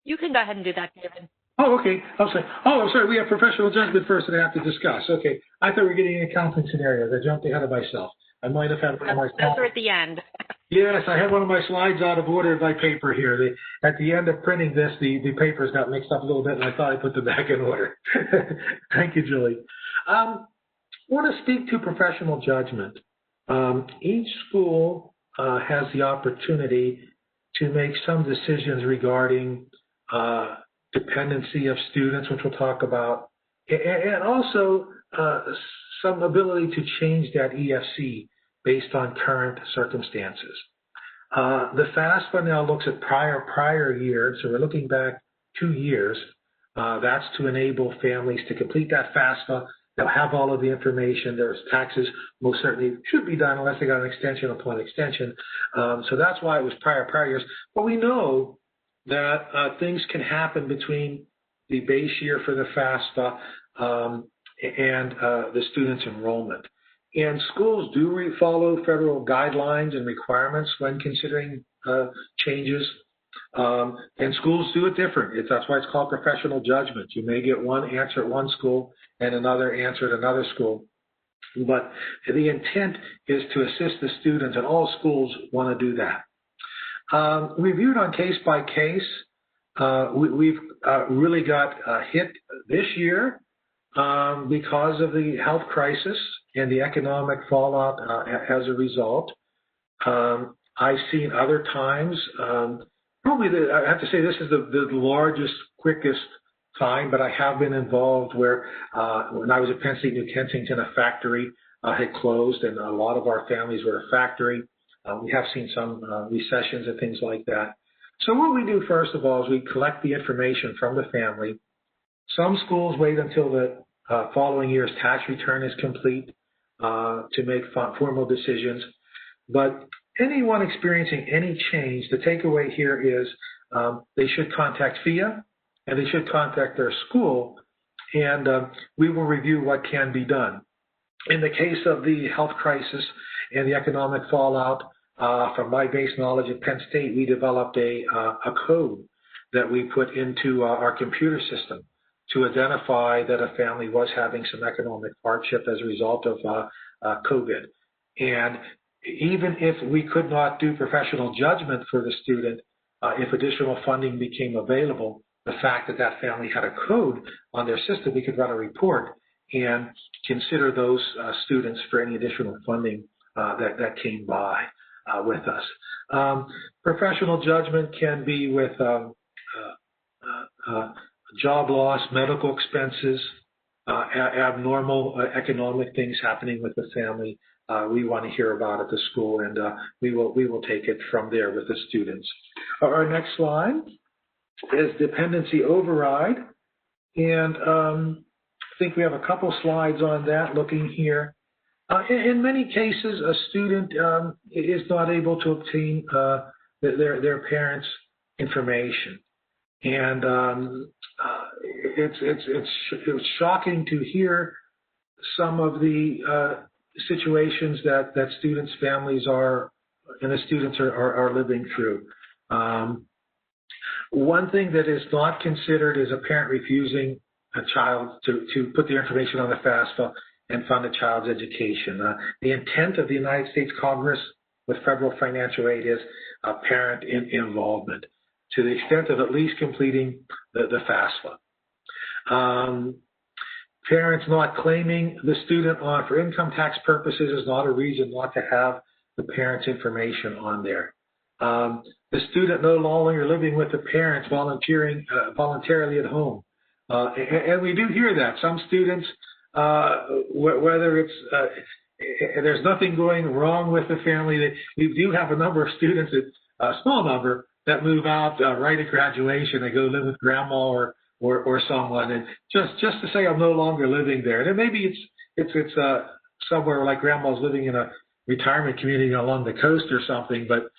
You can go ahead and do that, David. Oh, okay. I'm sorry. We have professional judgment first that I have to discuss. Okay. I thought we were getting accounting scenarios. I jumped ahead of myself. I might have had one of my slides. Those are at the end. Yes, I had one of my slides out of order by paper here. At the end of printing this, the papers got mixed up a little bit, and I thought I put them back in order. Thank you, Julie. I want to speak to professional judgment. Each school has the opportunity to make some decisions regarding dependency of students, which we'll talk about, and also some ability to change that EFC based on current circumstances. The FAFSA now looks at prior years, so we're looking back 2 years. That's to enable families to complete that FAFSA. They'll have all of the information. There's taxes most certainly should be done unless they got an extension upon extension. So that's why it was prior years. But we know that things can happen between the base year for the FAFSA and the student's enrollment. And schools do follow federal guidelines and requirements when considering changes. And schools do it different. That's why it's called professional judgment. You may get one answer at one school and another answer at another school. But the intent is to assist the students, and all schools want to do that. Reviewed on case by case. We've really got hit this year because of the health crisis and the economic fallout as a result. I've seen other times, probably I have to say this is the largest, quickest time, but I have been involved where when I was at Penn State New Kensington, a factory had closed and a lot of our families were a factory. We have seen some recessions and things like that. So what we do first of all is we collect the information from the family. Some schools wait until the following year's tax return is complete to make formal decisions. But anyone experiencing any change, the takeaway here is they should contact PHEAA and they should contact their school, and we will review what can be done. In the case of the health crisis and the economic fallout, from my base knowledge at Penn State, we developed a code that we put into our computer system to identify that a family was having some economic hardship as a result of COVID. And even if we could not do professional judgment for the student, if additional funding became available, the fact that that family had a code on their system, we could run a report and consider those students for any additional funding that came by with us. Professional judgment can be with job loss, medical expenses, abnormal economic things happening with the family. We want to hear about at the school, and we will take it from there with the students. Our next slide is dependency override, and I think we have a couple slides on that looking here. In many cases, a student is not able to obtain their parents' information, and it's shocking to hear some of the situations that students' families are and the students are living through. One thing that is not considered is a parent refusing a child to put their information on the FAFSA and fund a child's education. The intent of the United States Congress with federal financial aid is parent involvement to the extent of at least completing the FAFSA. Parents not claiming the student on for income tax purposes is not a reason not to have the parent's information on there. The student no longer living with the parents voluntarily at home. And we do hear that. Some students, whether it's, there's nothing going wrong with the family, we do have a number of students, a small number, that move out right at graduation. They go live with grandma or someone, and just to say I'm no longer living there. And maybe it's somewhere like grandma's living in retirement community along the coast or something, but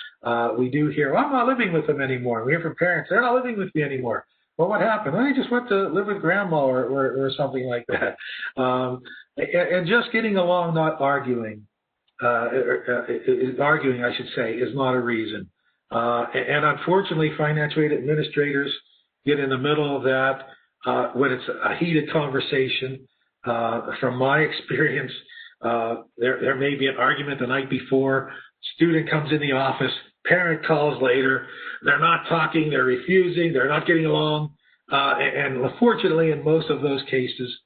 we do hear, well, I'm not living with them anymore. We hear from parents, they're not living with me anymore. Well, what happened? Well, I just went to live with grandma or something like that. And just getting along, not arguing, arguing, I should say, is not a reason. And unfortunately, financial aid administrators get in the middle of that when it's a heated conversation. From my experience, there may be an argument the night before, student comes in the office, parent calls later, they're not talking, they're refusing, they're not getting along, and unfortunately in most of those cases,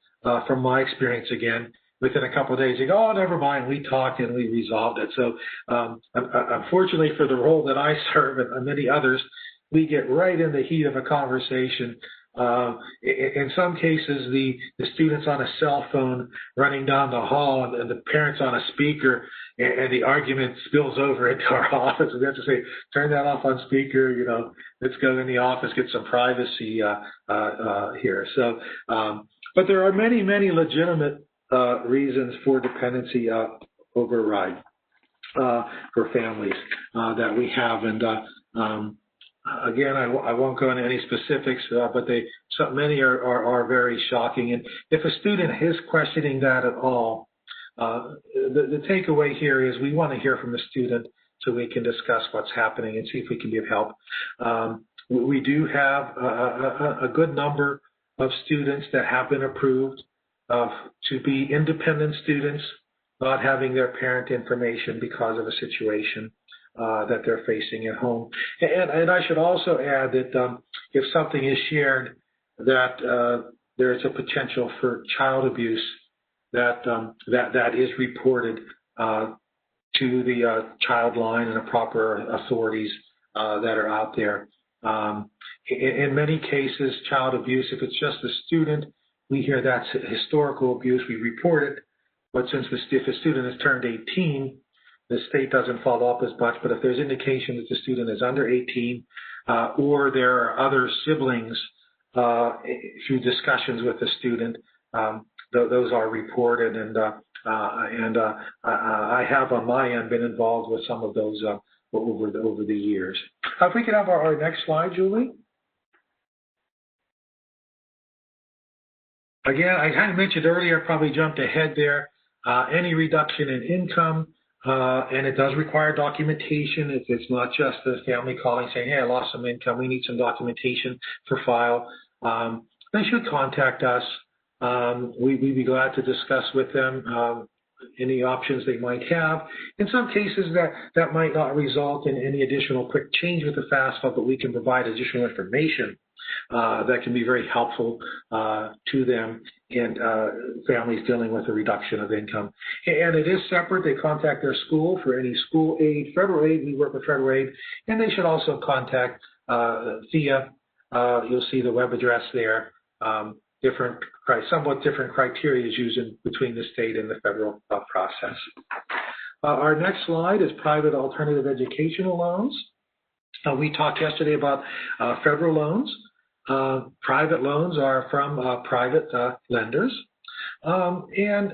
from my experience again, within a couple of days, they go, oh, never mind, we talked and we resolved it. So unfortunately for the role that I serve and many others, we get right in the heat of a conversation. In some cases, the student's on a cell phone running down the hall and the parent's on a speaker and the argument spills over into our office. We have to say, turn that off on speaker, let's go in the office, get some privacy here. So, but there are many, many legitimate reasons for dependency override for families that we have. And again, I won't go into any specifics, but many are very shocking. And if a student is questioning that at all, the takeaway here is we want to hear from the student so we can discuss what's happening and see if we can be of help. We do have a good number of students that have been approved to be independent students, not having their parent information because of a situation that they're facing at home. And I should also add that if something is shared that there's a potential for child abuse, that is reported to the child line and the proper authorities that are out there. In many cases, child abuse, if it's just a student, we hear that's historical abuse, we report it. But since if a student has turned 18, the state doesn't follow up as much. But if there's indication that the student is under 18 or there are other siblings through discussions with the student, those are reported. And I have on my end been involved with some of those over the years. If we could have our next slide, Julie. Again, I kind of mentioned earlier, probably jumped ahead there, any reduction in income, and it does require documentation. It's not just the family calling saying, hey, I lost some income, we need some documentation for file. They should contact us. We'd be glad to discuss with them any options they might have. In some cases, that might not result in any additional quick change with the FAFSA, but we can provide additional information that can be very helpful to them and families dealing with a reduction of income. And it is separate. They contact their school for any school aid, federal aid. We work with federal aid. And they should also contact PHEAA. You'll see the web address there. Somewhat different criteria is used between the state and the federal process. Our next slide is private alternative educational loans. We talked yesterday about federal loans. Private loans are from private lenders, and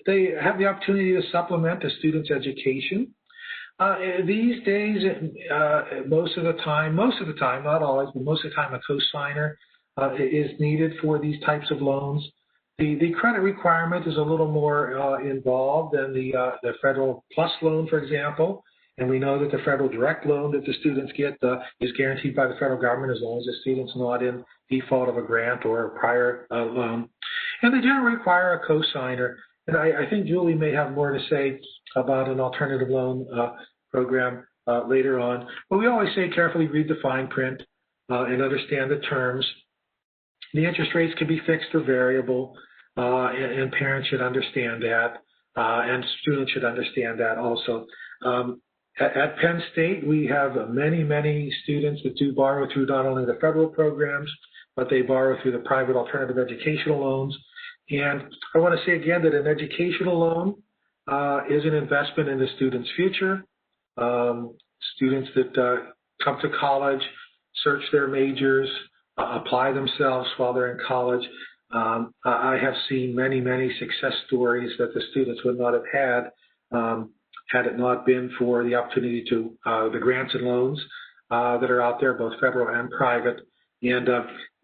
they have the opportunity to supplement a student's education. These days, most of the time, not always, but most of the time, a cosigner is needed for these types of loans. The credit requirement is a little more involved than the federal plus loan, for example. And we know that the federal direct loan that the students get is guaranteed by the federal government as long as the student's not in default of a grant or a prior loan. And they generally require a cosigner. And I think Julie may have more to say about an alternative loan program later on. But we always say carefully read the fine print and understand the terms. The interest rates can be fixed or variable, and parents should understand that, and students should understand that also. At Penn State, we have many, many students that do borrow through not only the federal programs, but they borrow through the private alternative educational loans. And I want to say again that an educational loan is an investment in the student's future. Students that come to college, search their majors, apply themselves while they're in college. I have seen many, many success stories that the students would not have had had it not been for the opportunity to the grants and loans that are out there, both federal and private. And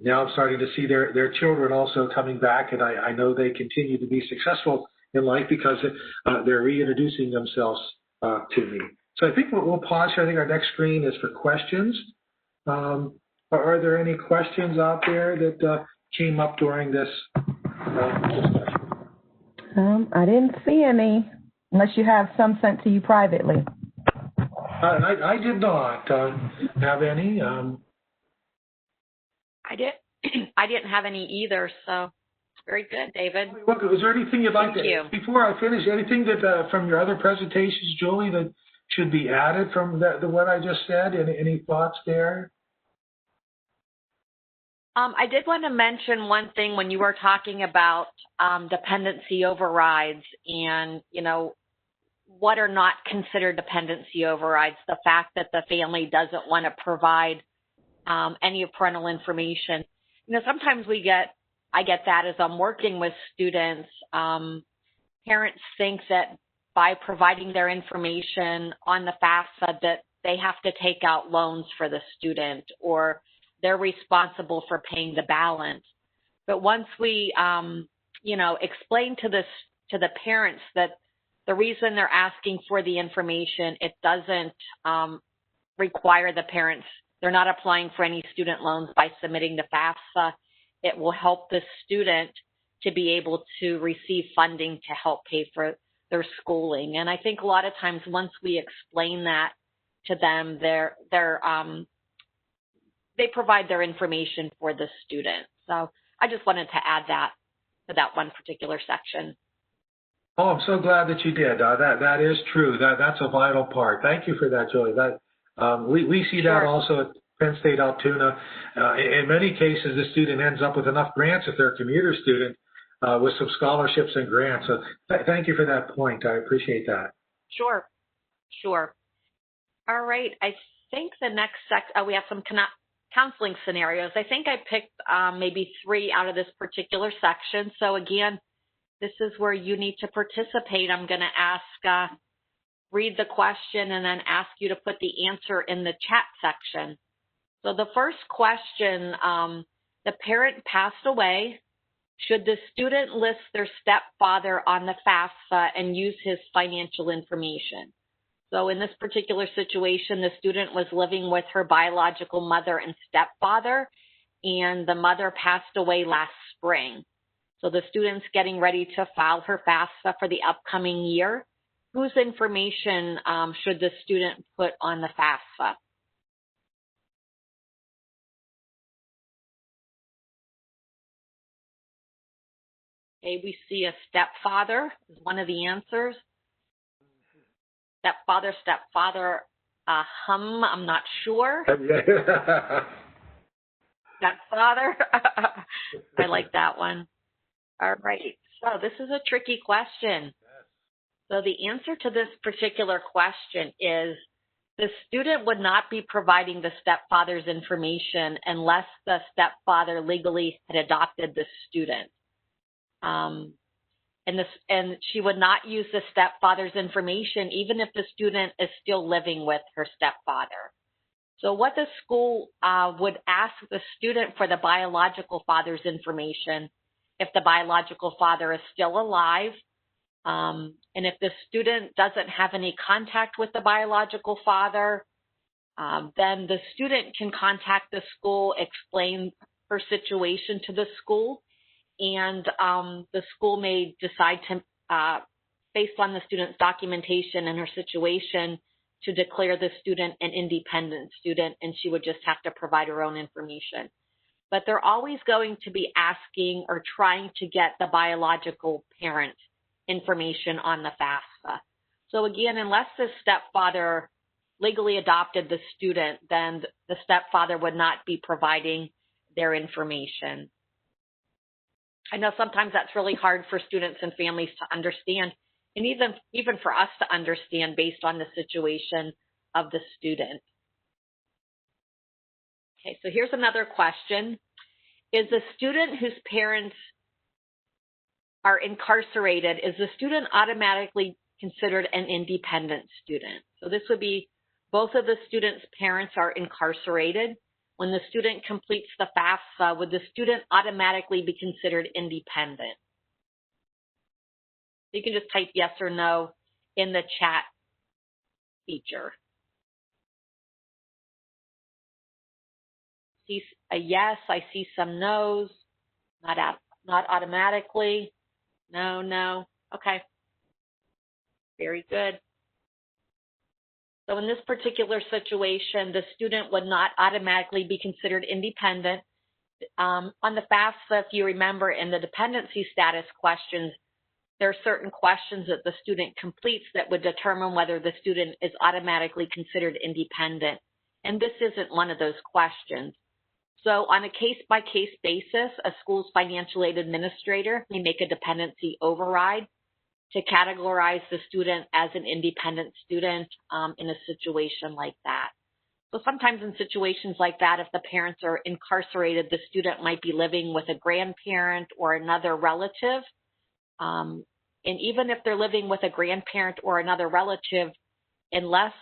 now I'm starting to see their children also coming back, and I know they continue to be successful in life because they're reintroducing themselves to me. So I think we'll pause here. I think our next screen is for questions. Are there any questions out there that came up during this discussion? I didn't see any, unless you have some sent to you privately. I did not have any. I didn't have any either, so very good, David. Well, is there anything you'd like to, before I finish, anything that from your other presentations, Julie, that should be added from what I just said? Any thoughts there? I did want to mention one thing when you were talking about dependency overrides and, what are not considered dependency overrides, the fact that the family doesn't want to provide any parental information. Sometimes I get that as I'm working with students. Parents think that by providing their information on the FAFSA that they have to take out loans for the student or they're responsible for paying the balance. But once we, explain to the parents that the reason they're asking for the information, it doesn't require the parents, they're not applying for any student loans by submitting the FAFSA. It will help the student to be able to receive funding to help pay for their schooling. And I think a lot of times once we explain that to them, they provide their information for the student. So I just wanted to add that to that one particular section. Oh, I'm so glad that you did. That is true. That's a vital part. Thank you for that, Julie. We see that also at Penn State Altoona. In many cases, the student ends up with enough grants if they're a commuter student with some scholarships and grants. So thank you for that point. I appreciate that. Sure. All right. I think the next we have some counseling scenarios. I think I picked maybe 3 out of this particular section. So again, this is where you need to participate. I'm going to read the question and then ask you to put the answer in the chat section. So the first question, the parent passed away. Should the student list their stepfather on the FAFSA and use his financial information? So in this particular situation, the student was living with her biological mother and stepfather, and the mother passed away last spring. So the student's getting ready to file her FAFSA for the upcoming year. Whose information should the student put on the FAFSA? Okay, we see a stepfather is one of the answers. Stepfather, I'm not sure. Stepfather, I like that one. All right, so this is a tricky question. So the answer to this particular question is the student would not be providing the stepfather's information unless the stepfather legally had adopted the student. And she would not use the stepfather's information even if the student is still living with her stepfather. So what the school would ask the student for the biological father's information if the biological father is still alive, and if the student doesn't have any contact with the biological father, then the student can contact the school, explain her situation to the school, and the school may decide to, based on the student's documentation and her situation, to declare the student an independent student, and she would just have to provide her own information. But they're always going to be asking or trying to get the biological parent information on the FAFSA. So again, unless the stepfather legally adopted the student, then the stepfather would not be providing their information. I know sometimes that's really hard for students and families to understand, and even for us to understand based on the situation of the student. Okay, so here's another question. Is the student whose parents are incarcerated, is the student automatically considered an independent student. So this would be both of the student's parents are incarcerated. When the student completes the FAFSA, would the student automatically be considered independent? You can just type yes or no in the chat feature. See a yes, I see some no's, not automatically, no, okay, very good. So in this particular situation, the student would not automatically be considered independent. On the FAFSA, if you remember in the dependency status questions, there are certain questions that the student completes that would determine whether the student is automatically considered independent. And this isn't one of those questions. So on a case-by-case basis, a school's financial aid administrator may make a dependency override to categorize the student as an independent student in a situation like that. So sometimes in situations like that, if the parents are incarcerated, the student might be living with a grandparent or another relative. And even if they're living with a grandparent or another relative, unless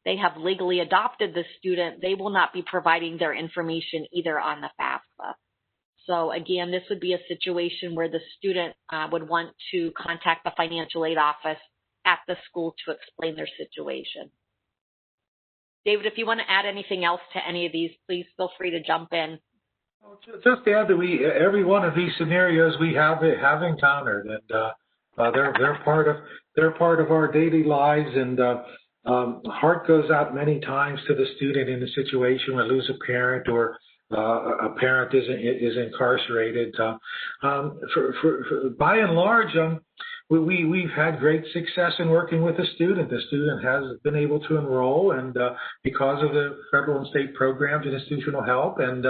they have legally adopted the student, they will not be providing their information either on the FAFSA. So again, this would be a situation where the student would want to contact the financial aid office at the school to explain their situation. David, if you want to add anything else to any of these, please feel free to jump in. Just to add that every one of these scenarios we have encountered, and they're part of our daily lives, and heart goes out many times to the student in the situation where lose a parent or a parent is incarcerated. By and large, we've had great success in working with the student. The student has been able to enroll, and because of the federal and state programs and institutional help, and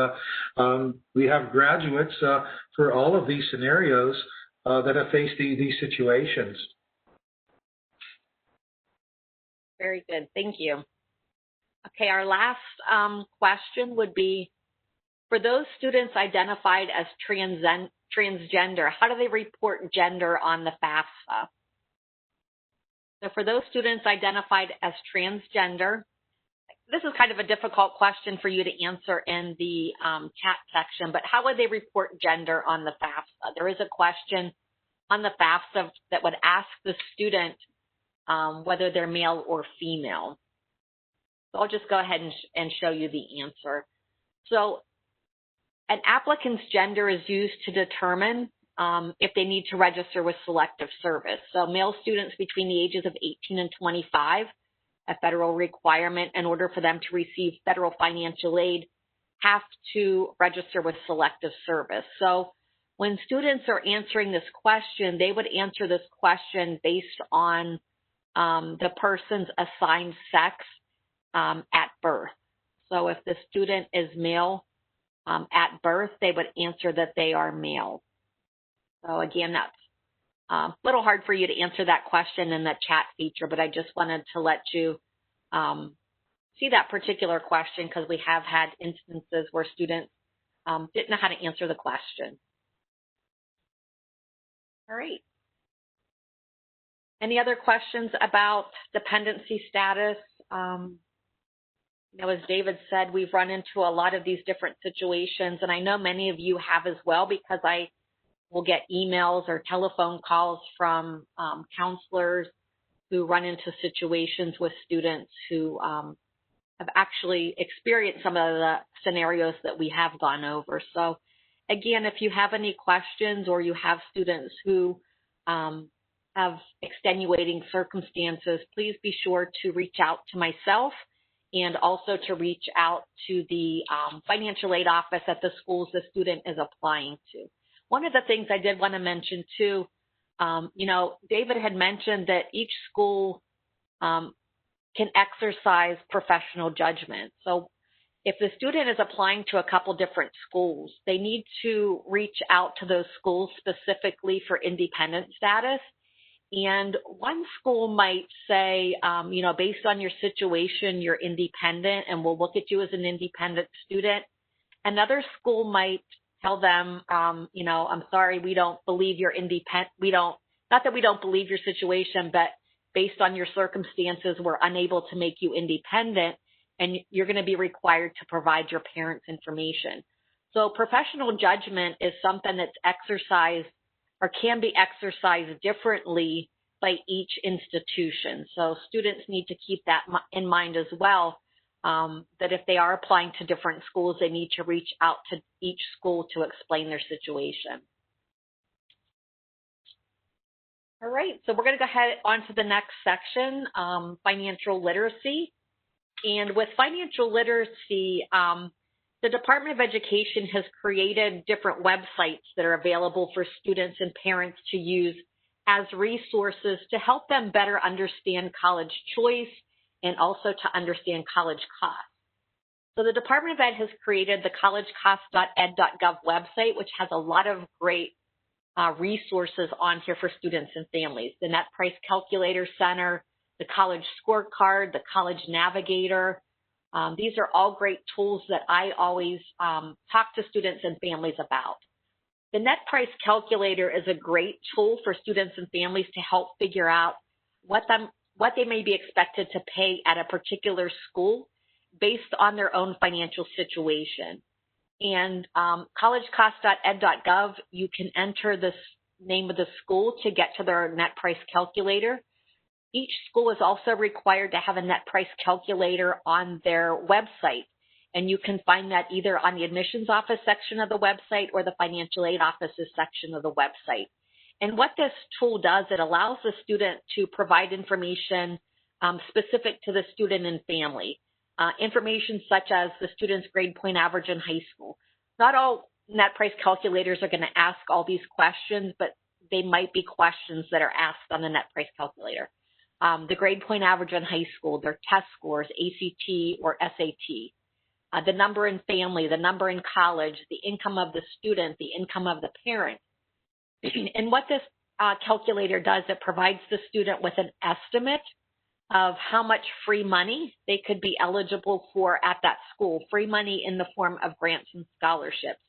we have graduates for all of these scenarios that have faced these situations. Very good, thank you. Okay, our last question would be, for those students identified as transgender, how do they report gender on the FAFSA? So for those students identified as transgender, this is kind of a difficult question for you to answer in the chat section, but how would they report gender on the FAFSA? There is a question on the FAFSA that would ask the student whether they're male or female. So I'll just go ahead and show you the answer. So an applicant's gender is used to determine if they need to register with selective service. So male students between the ages of 18 and 25, a federal requirement in order for them to receive federal financial aid, have to register with selective service. So when students are answering this question, they would answer this question based on the person's assigned sex at birth. So if the student is male, at birth, they would answer that they are male. So again, that's a little hard for you to answer that question in the chat feature, but I just wanted to let you see that particular question because we have had instances where students didn't know how to answer the question. All right. Any other questions about dependency status? You know, as David said, we've run into a lot of these different situations, and I know many of you have as well, because I will get emails or telephone calls from counselors who run into situations with students who have actually experienced some of the scenarios that we have gone over. So again, if you have any questions or you have students who have extenuating circumstances, please be sure to reach out to myself and also to reach out to the financial aid office at the schools the student is applying to. One of the things I did want to mention too, you know, David had mentioned that each school can exercise professional judgment. So if the student is applying to a couple different schools, they need to reach out to those schools specifically for independent status. And one school might say, you know, based on your situation, you're independent and we'll look at you as an independent student. Another school might tell them, you know, I'm sorry, we don't believe you're independent. Not that we don't believe your situation, but based on your circumstances, we're unable to make you independent, and you're going to be required to provide your parents' information. So professional judgment is something that's exercised or can be exercised differently by each institution. So students need to keep that in mind as well, that if they are applying to different schools, they need to reach out to each school to explain their situation. All right, so we're going to go ahead on to the next section, financial literacy. And with financial literacy, the Department of Education has created different websites that are available for students and parents to use as resources to help them better understand college choice and also to understand college costs. So the Department of Ed has created the collegecost.ed.gov website, which has a lot of great resources on here for students and families. The Net Price Calculator Center, the College Scorecard, the College Navigator. These are all great tools that I always talk to students and families about. The Net Price Calculator is a great tool for students and families to help figure out what they may be expected to pay at a particular school based on their own financial situation. And collegecost.ed.gov, you can enter the name of the school to get to their net price calculator. Each school is also required to have a net price calculator on their website. And you can find that either on the admissions office section of the website or the financial aid offices section of the website. And what this tool does, it allows the student to provide information specific to the student and family. Information such as the student's grade point average in high school. Not all net price calculators are going to ask all these questions, but they might be questions that are asked on the net price calculator. The grade point average in high school, their test scores, ACT or SAT, the number in family, the number in college, the income of the student, the income of the parent. And what this calculator does, it provides the student with an estimate of how much free money they could be eligible for at that school, free money in the form of grants and scholarships.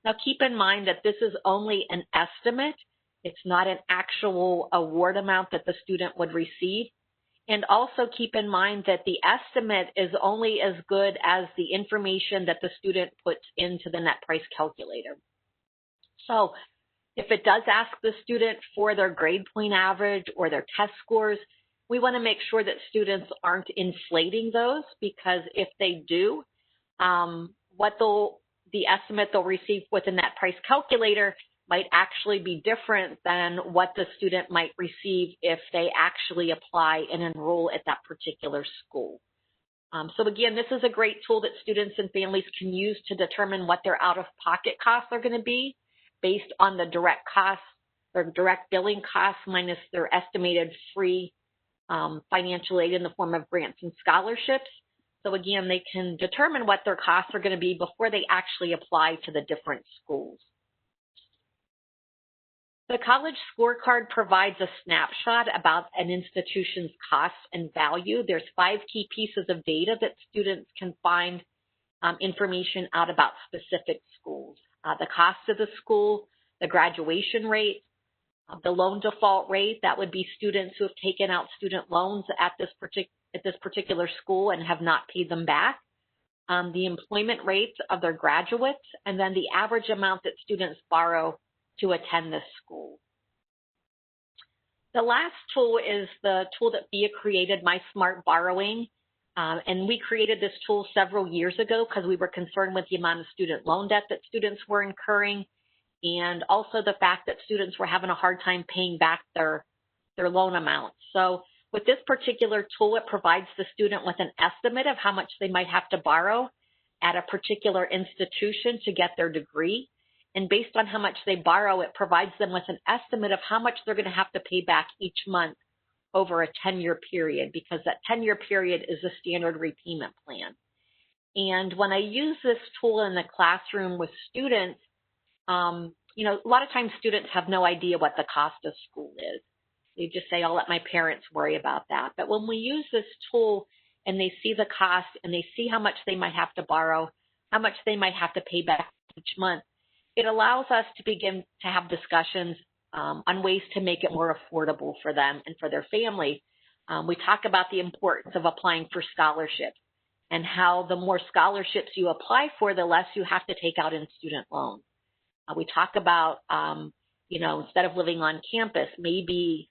Now, keep in mind that this is only an estimate. It's not an actual award amount that the student would receive. And also keep in mind that the estimate is only as good as the information that the student puts into the net price calculator. So if it does ask the student for their grade point average or their test scores, we want to make sure that students aren't inflating those, because if they do, the estimate they'll receive with the net price calculator might actually be different than what the student might receive if they actually apply and enroll at that particular school. So again, this is a great tool that students and families can use to determine what their out-of-pocket costs are going to be based on the direct costs or direct billing costs minus their estimated free financial aid in the form of grants and scholarships. So again, they can determine what their costs are going to be before they actually apply to the different schools. The College Scorecard provides a snapshot about an institution's costs and value. There's 5 key pieces of data that students can find information out about specific schools. The cost of the school, the graduation rate, the loan default rate, that would be students who have taken out student loans at this particular school and have not paid them back, the employment rates of their graduates, and then the average amount that students borrow to attend this school. The last tool is the tool that PHEAA created, My Smart Borrowing. And we created this tool several years ago because we were concerned with the amount of student loan debt that students were incurring, and also the fact that students were having a hard time paying back their loan amount. So with this particular tool, it provides the student with an estimate of how much they might have to borrow at a particular institution to get their degree. And based on how much they borrow, it provides them with an estimate of how much they're going to have to pay back each month over a 10-year period, because that 10-year period is a standard repayment plan. And when I use this tool in the classroom with students, a lot of times students have no idea what the cost of school is. They just say, I'll let my parents worry about that. But when we use this tool and they see the cost and they see how much they might have to borrow, how much they might have to pay back each month, it allows us to begin to have discussions on ways to make it more affordable for them and for their family. We talk about the importance of applying for scholarships and how the more scholarships you apply for, the less you have to take out in student loans. We talk about, instead of living on campus, maybe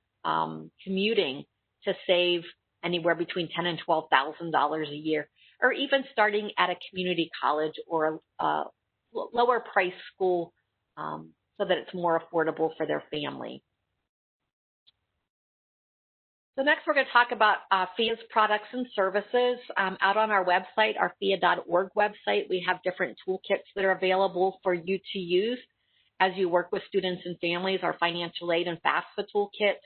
commuting to save anywhere between $10,000 and $12,000 a year, or even starting at a community college or a lower price school so that it's more affordable for their family. So next we're going to talk about PHEAAs products and services. Out on our website, our PHEAA.org website, we have different toolkits that are available for you to use as you work with students and families, our financial aid and FAFSA toolkits,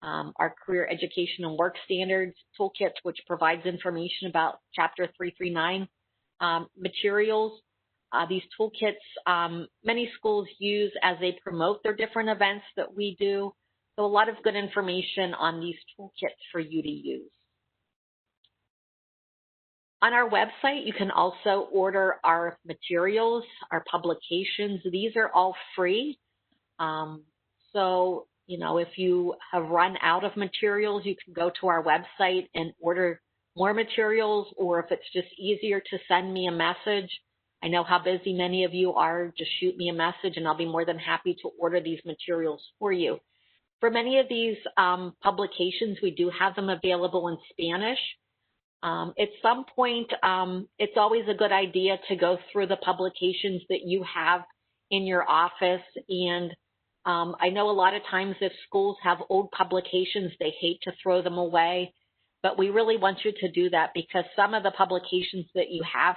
our career education and work standards toolkits, which provides information about Chapter 339 materials. These toolkits, many schools use as they promote their different events that we do. So a lot of good information on these toolkits for you to use. On our website, you can also order our materials, our publications. These are all free. If you have run out of materials, you can go to our website and order more materials, or if it's just easier to send me a message, I know how busy many of you are, just shoot me a message and I'll be more than happy to order these materials for you. For many of these publications, we do have them available in Spanish. At some point, it's always a good idea to go through the publications that you have in your office. And I know a lot of times if schools have old publications, they hate to throw them away. But we really want you to do that because some of the publications that you have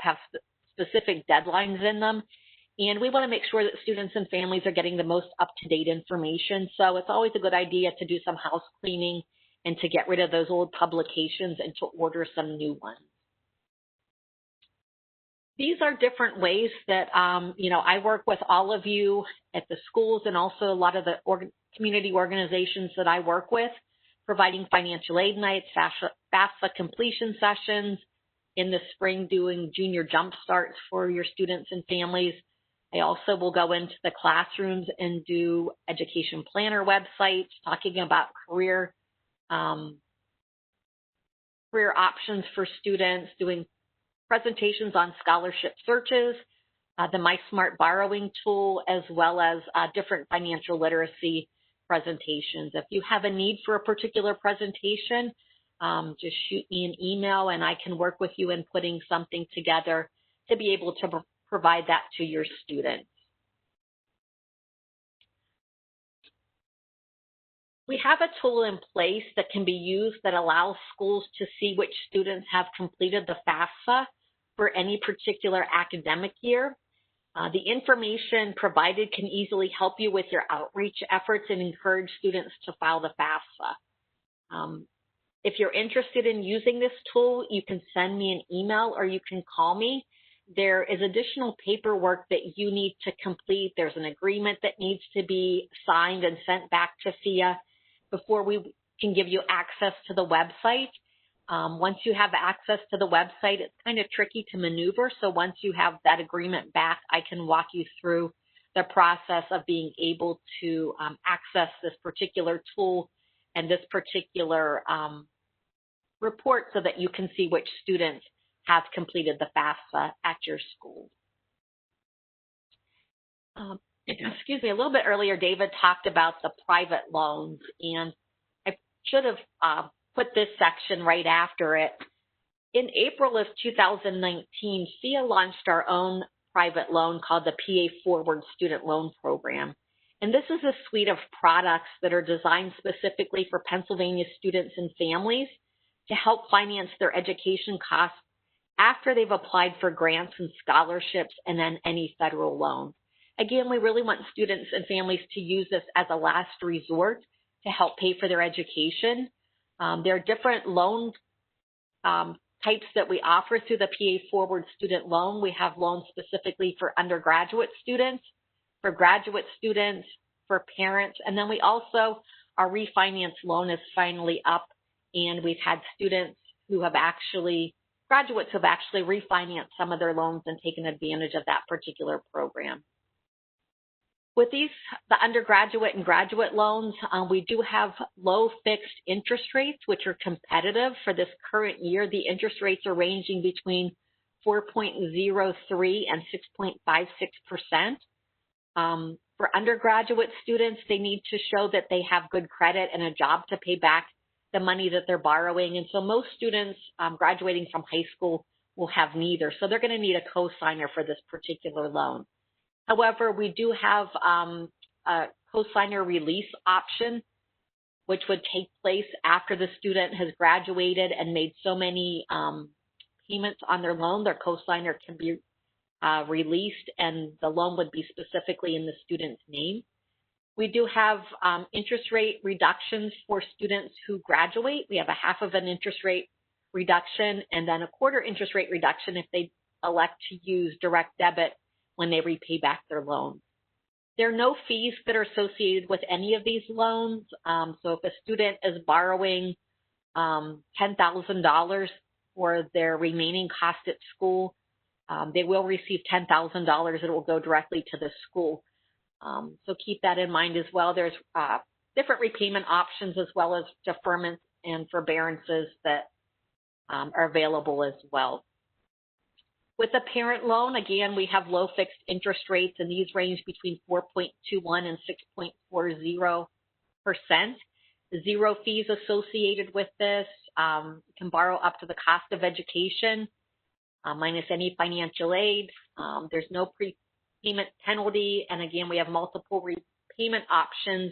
specific deadlines in them. And we want to make sure that students and families are getting the most up-to-date information. So it's always a good idea to do some house cleaning and to get rid of those old publications and to order some new ones. These are different ways that, I work with all of you at the schools and also a lot of the community organizations that I work with, providing financial aid nights, FAFSA completion sessions, in the spring doing junior jump starts for your students and families. I also will go into the classrooms and do education planner websites talking about career options for students, doing presentations on scholarship searches, the My Smart Borrowing tool, as well as different financial literacy presentations. If you have a need for a particular presentation, just shoot me an email and I can work with you in putting something together to be able to provide that to your students. We have a tool in place that can be used that allows schools to see which students have completed the FAFSA for any particular academic year. The information provided can easily help you with your outreach efforts and encourage students to file the FAFSA. If you're interested in using this tool, you can send me an email or you can call me. There is additional paperwork that you need to complete. There's an agreement that needs to be signed and sent back to PHEAA before we can give you access to the website. Once you have access to the website, it's kind of tricky to maneuver. So once you have that agreement back, I can walk you through the process of being able to access this particular tool and this particular report so that you can see which students have completed the FAFSA at your school. Excuse me, a little bit earlier, David talked about the private loans, and I should have put this section right after it. In April of 2019, PHEAA launched our own private loan called the PA Forward Student Loan Program. And this is a suite of products that are designed specifically for Pennsylvania students and families to help finance their education costs after they've applied for grants and scholarships and then any federal loan. Again, we really want students and families to use this as a last resort to help pay for their education. There are different loan types that we offer through the PA Forward Student Loan. We have loans specifically for undergraduate students, for graduate students, for parents, and then we also, our refinance loan is finally up, and we've had students who have graduates have actually refinanced some of their loans and taken advantage of that particular program. With these, the undergraduate and graduate loans, we do have low fixed interest rates, which are competitive. For this current year, the interest rates are ranging between 4.03 and 6.56%. For undergraduate students, they need to show that they have good credit and a job to pay back the money that they're borrowing. And so most students graduating from high school will have neither. So they're going to need a cosigner for this particular loan. However, we do have a cosigner release option, which would take place after the student has graduated and made so many payments on their loan. Their cosigner can be released, and the loan would be specifically in the student's name. We do have interest rate reductions for students who graduate. We have a half of an interest rate reduction and then a quarter interest rate reduction if they elect to use direct debit when they repay back their loan. There are no fees that are associated with any of these loans. So if a student is borrowing $10,000 for their remaining cost at school, they will receive $10,000. It will go directly to the school. So keep that in mind as well. There's different repayment options as well as deferments and forbearances that are available as well. With a parent loan, again, we have low fixed interest rates, and these range between 4.21 and 6.40%. Zero fees associated with this. You can borrow up to the cost of education, minus any financial aid. There's no prepayment penalty, and again, we have multiple repayment options,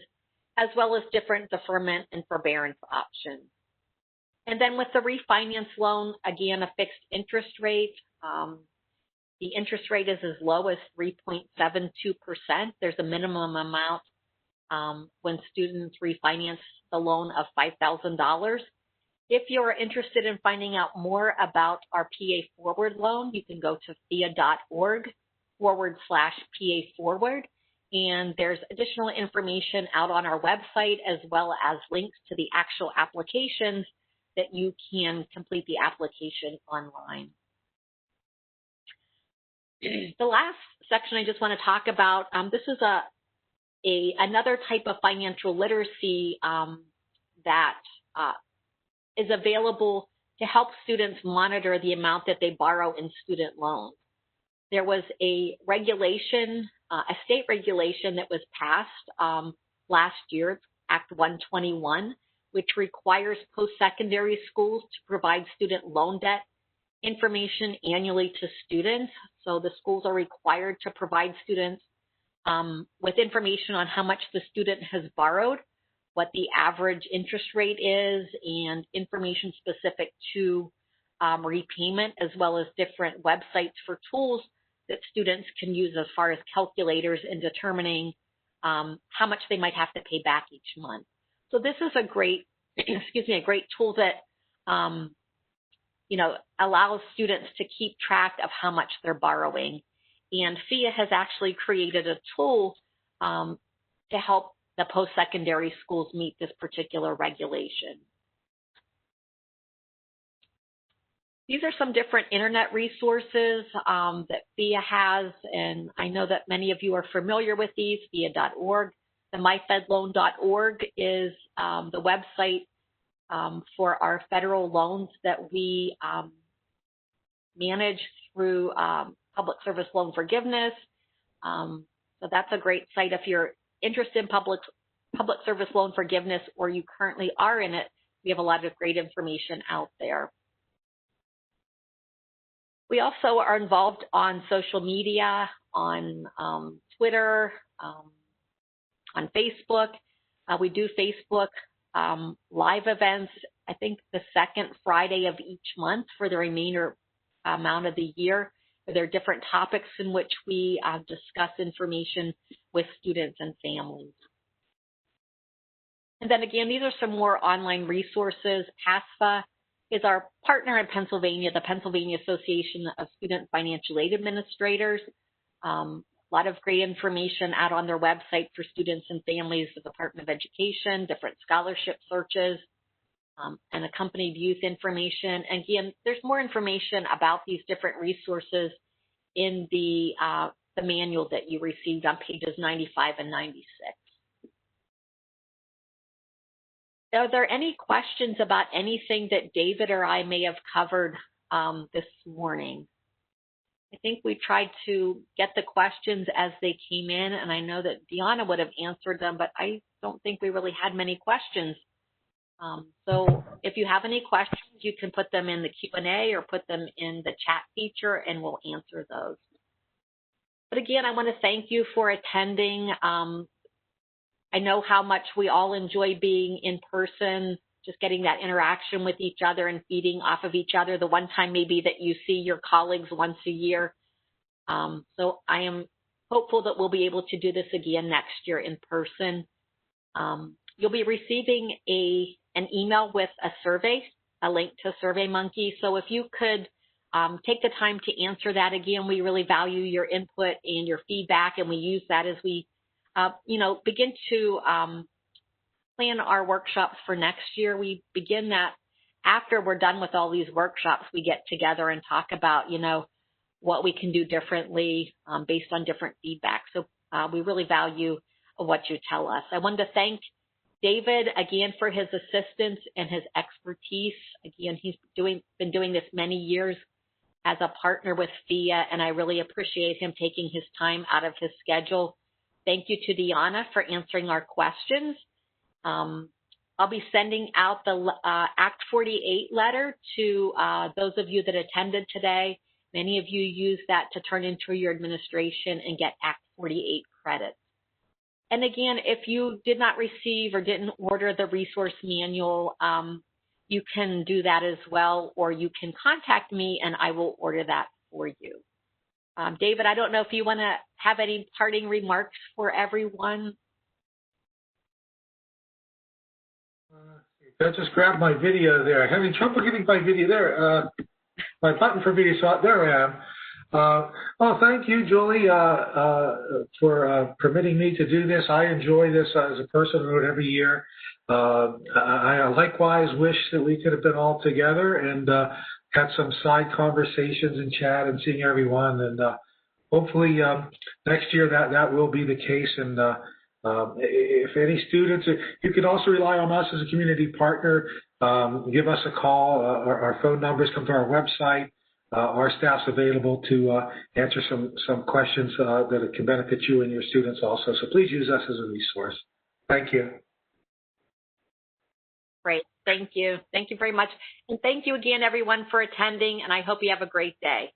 as well as different deferment and forbearance options. And then with the refinance loan, again, a fixed interest rate. The interest rate is as low as 3.72%. There's a minimum amount when students refinance the loan of $5,000. If you're interested in finding out more about our PA Forward loan, you can go to PHEAA.org/PA Forward. And there's additional information out on our website, as well as links to the actual applications that you can complete the application online. The last section I just want to talk about, this is another type of financial literacy that is available to help students monitor the amount that they borrow in student loans. There was a regulation, a state regulation that was passed last year, Act 121, which requires post-secondary schools to provide student loan debt information annually to students. So the schools are required to provide students with information on how much the student has borrowed, what the average interest rate is, and information specific to repayment, as well as different websites for tools that students can use as far as calculators in determining how much they might have to pay back each month. So this is a great, a great tool that allows students to keep track of how much they're borrowing. And PHEAA has actually created a tool to help the post-secondary schools meet this particular regulation. These are some different internet resources that PHEAA has, and I know that many of you are familiar with these, PHEAA.org. The myfedloan.org is the website for our federal loans that we manage through public service loan forgiveness. So that's a great site if you're interested in public service loan forgiveness or you currently are in it. We have a lot of great information out there. We also are involved on social media, on Twitter, on Facebook. We do Facebook live events, I think the second Friday of each month for the remainder amount of the year. There are different topics in which we discuss information with students and families. And then again, these are some more online resources. PASFA is our partner in Pennsylvania, the Pennsylvania Association of Student Financial Aid Administrators. A lot of great information out on their website for students and families, the Department of Education, different scholarship searches, and accompanied youth information. And again, there's more information about these different resources in the the manual that you received on pages 95 and 96. Are there any questions about anything that David or I may have covered this morning? I think we tried to get the questions as they came in, and I know that Deanna would have answered them, but I don't think we really had many questions. So if you have any questions, you can put them in the Q&A or put them in the chat feature, and we'll answer those. But again, I want to thank you for attending. I know how much we all enjoy being in person, just getting that interaction with each other and feeding off of each other. The one time maybe that you see your colleagues once a year. So I am hopeful that we'll be able to do this again next year in person. You'll be receiving an email with a survey, a link to SurveyMonkey. So if you could take the time to answer that again, we really value your input and your feedback, and we use that as we begin to plan our workshops for next year. We begin that after we're done with all these workshops. We get together and talk about, what we can do differently based on different feedback. So we really value what you tell us. I wanted to thank David again for his assistance and his expertise. Again, he's been doing this many years as a partner with PHEAA, and I really appreciate him taking his time out of his schedule. Thank you to Deanna for answering our questions. I'll be sending out the Act 48 letter to those of you that attended today. Many of you use that to turn into your administration and get Act 48 credits. And again, if you did not receive or didn't order the resource manual, you can do that as well, or you can contact me and I will order that for you. David, I don't know if you want to have any parting remarks for everyone. I just grabbed my video there. Having trouble getting my video there. My button for video, so there I am. Well, thank you, Julie, for permitting me to do this. I enjoy this as a person who wrote every year. I likewise wish that we could have been all together and had some side conversations and chat and seeing everyone. And hopefully next year that will be the case. And if any students, you can also rely on us as a community partner. Give us a call. Our phone numbers come to our website. Our staff's available to answer some questions that can benefit you and your students also. So please use us as a resource. Thank you. Great. Thank you. Thank you very much. And thank you again, everyone, for attending. And I hope you have a great day.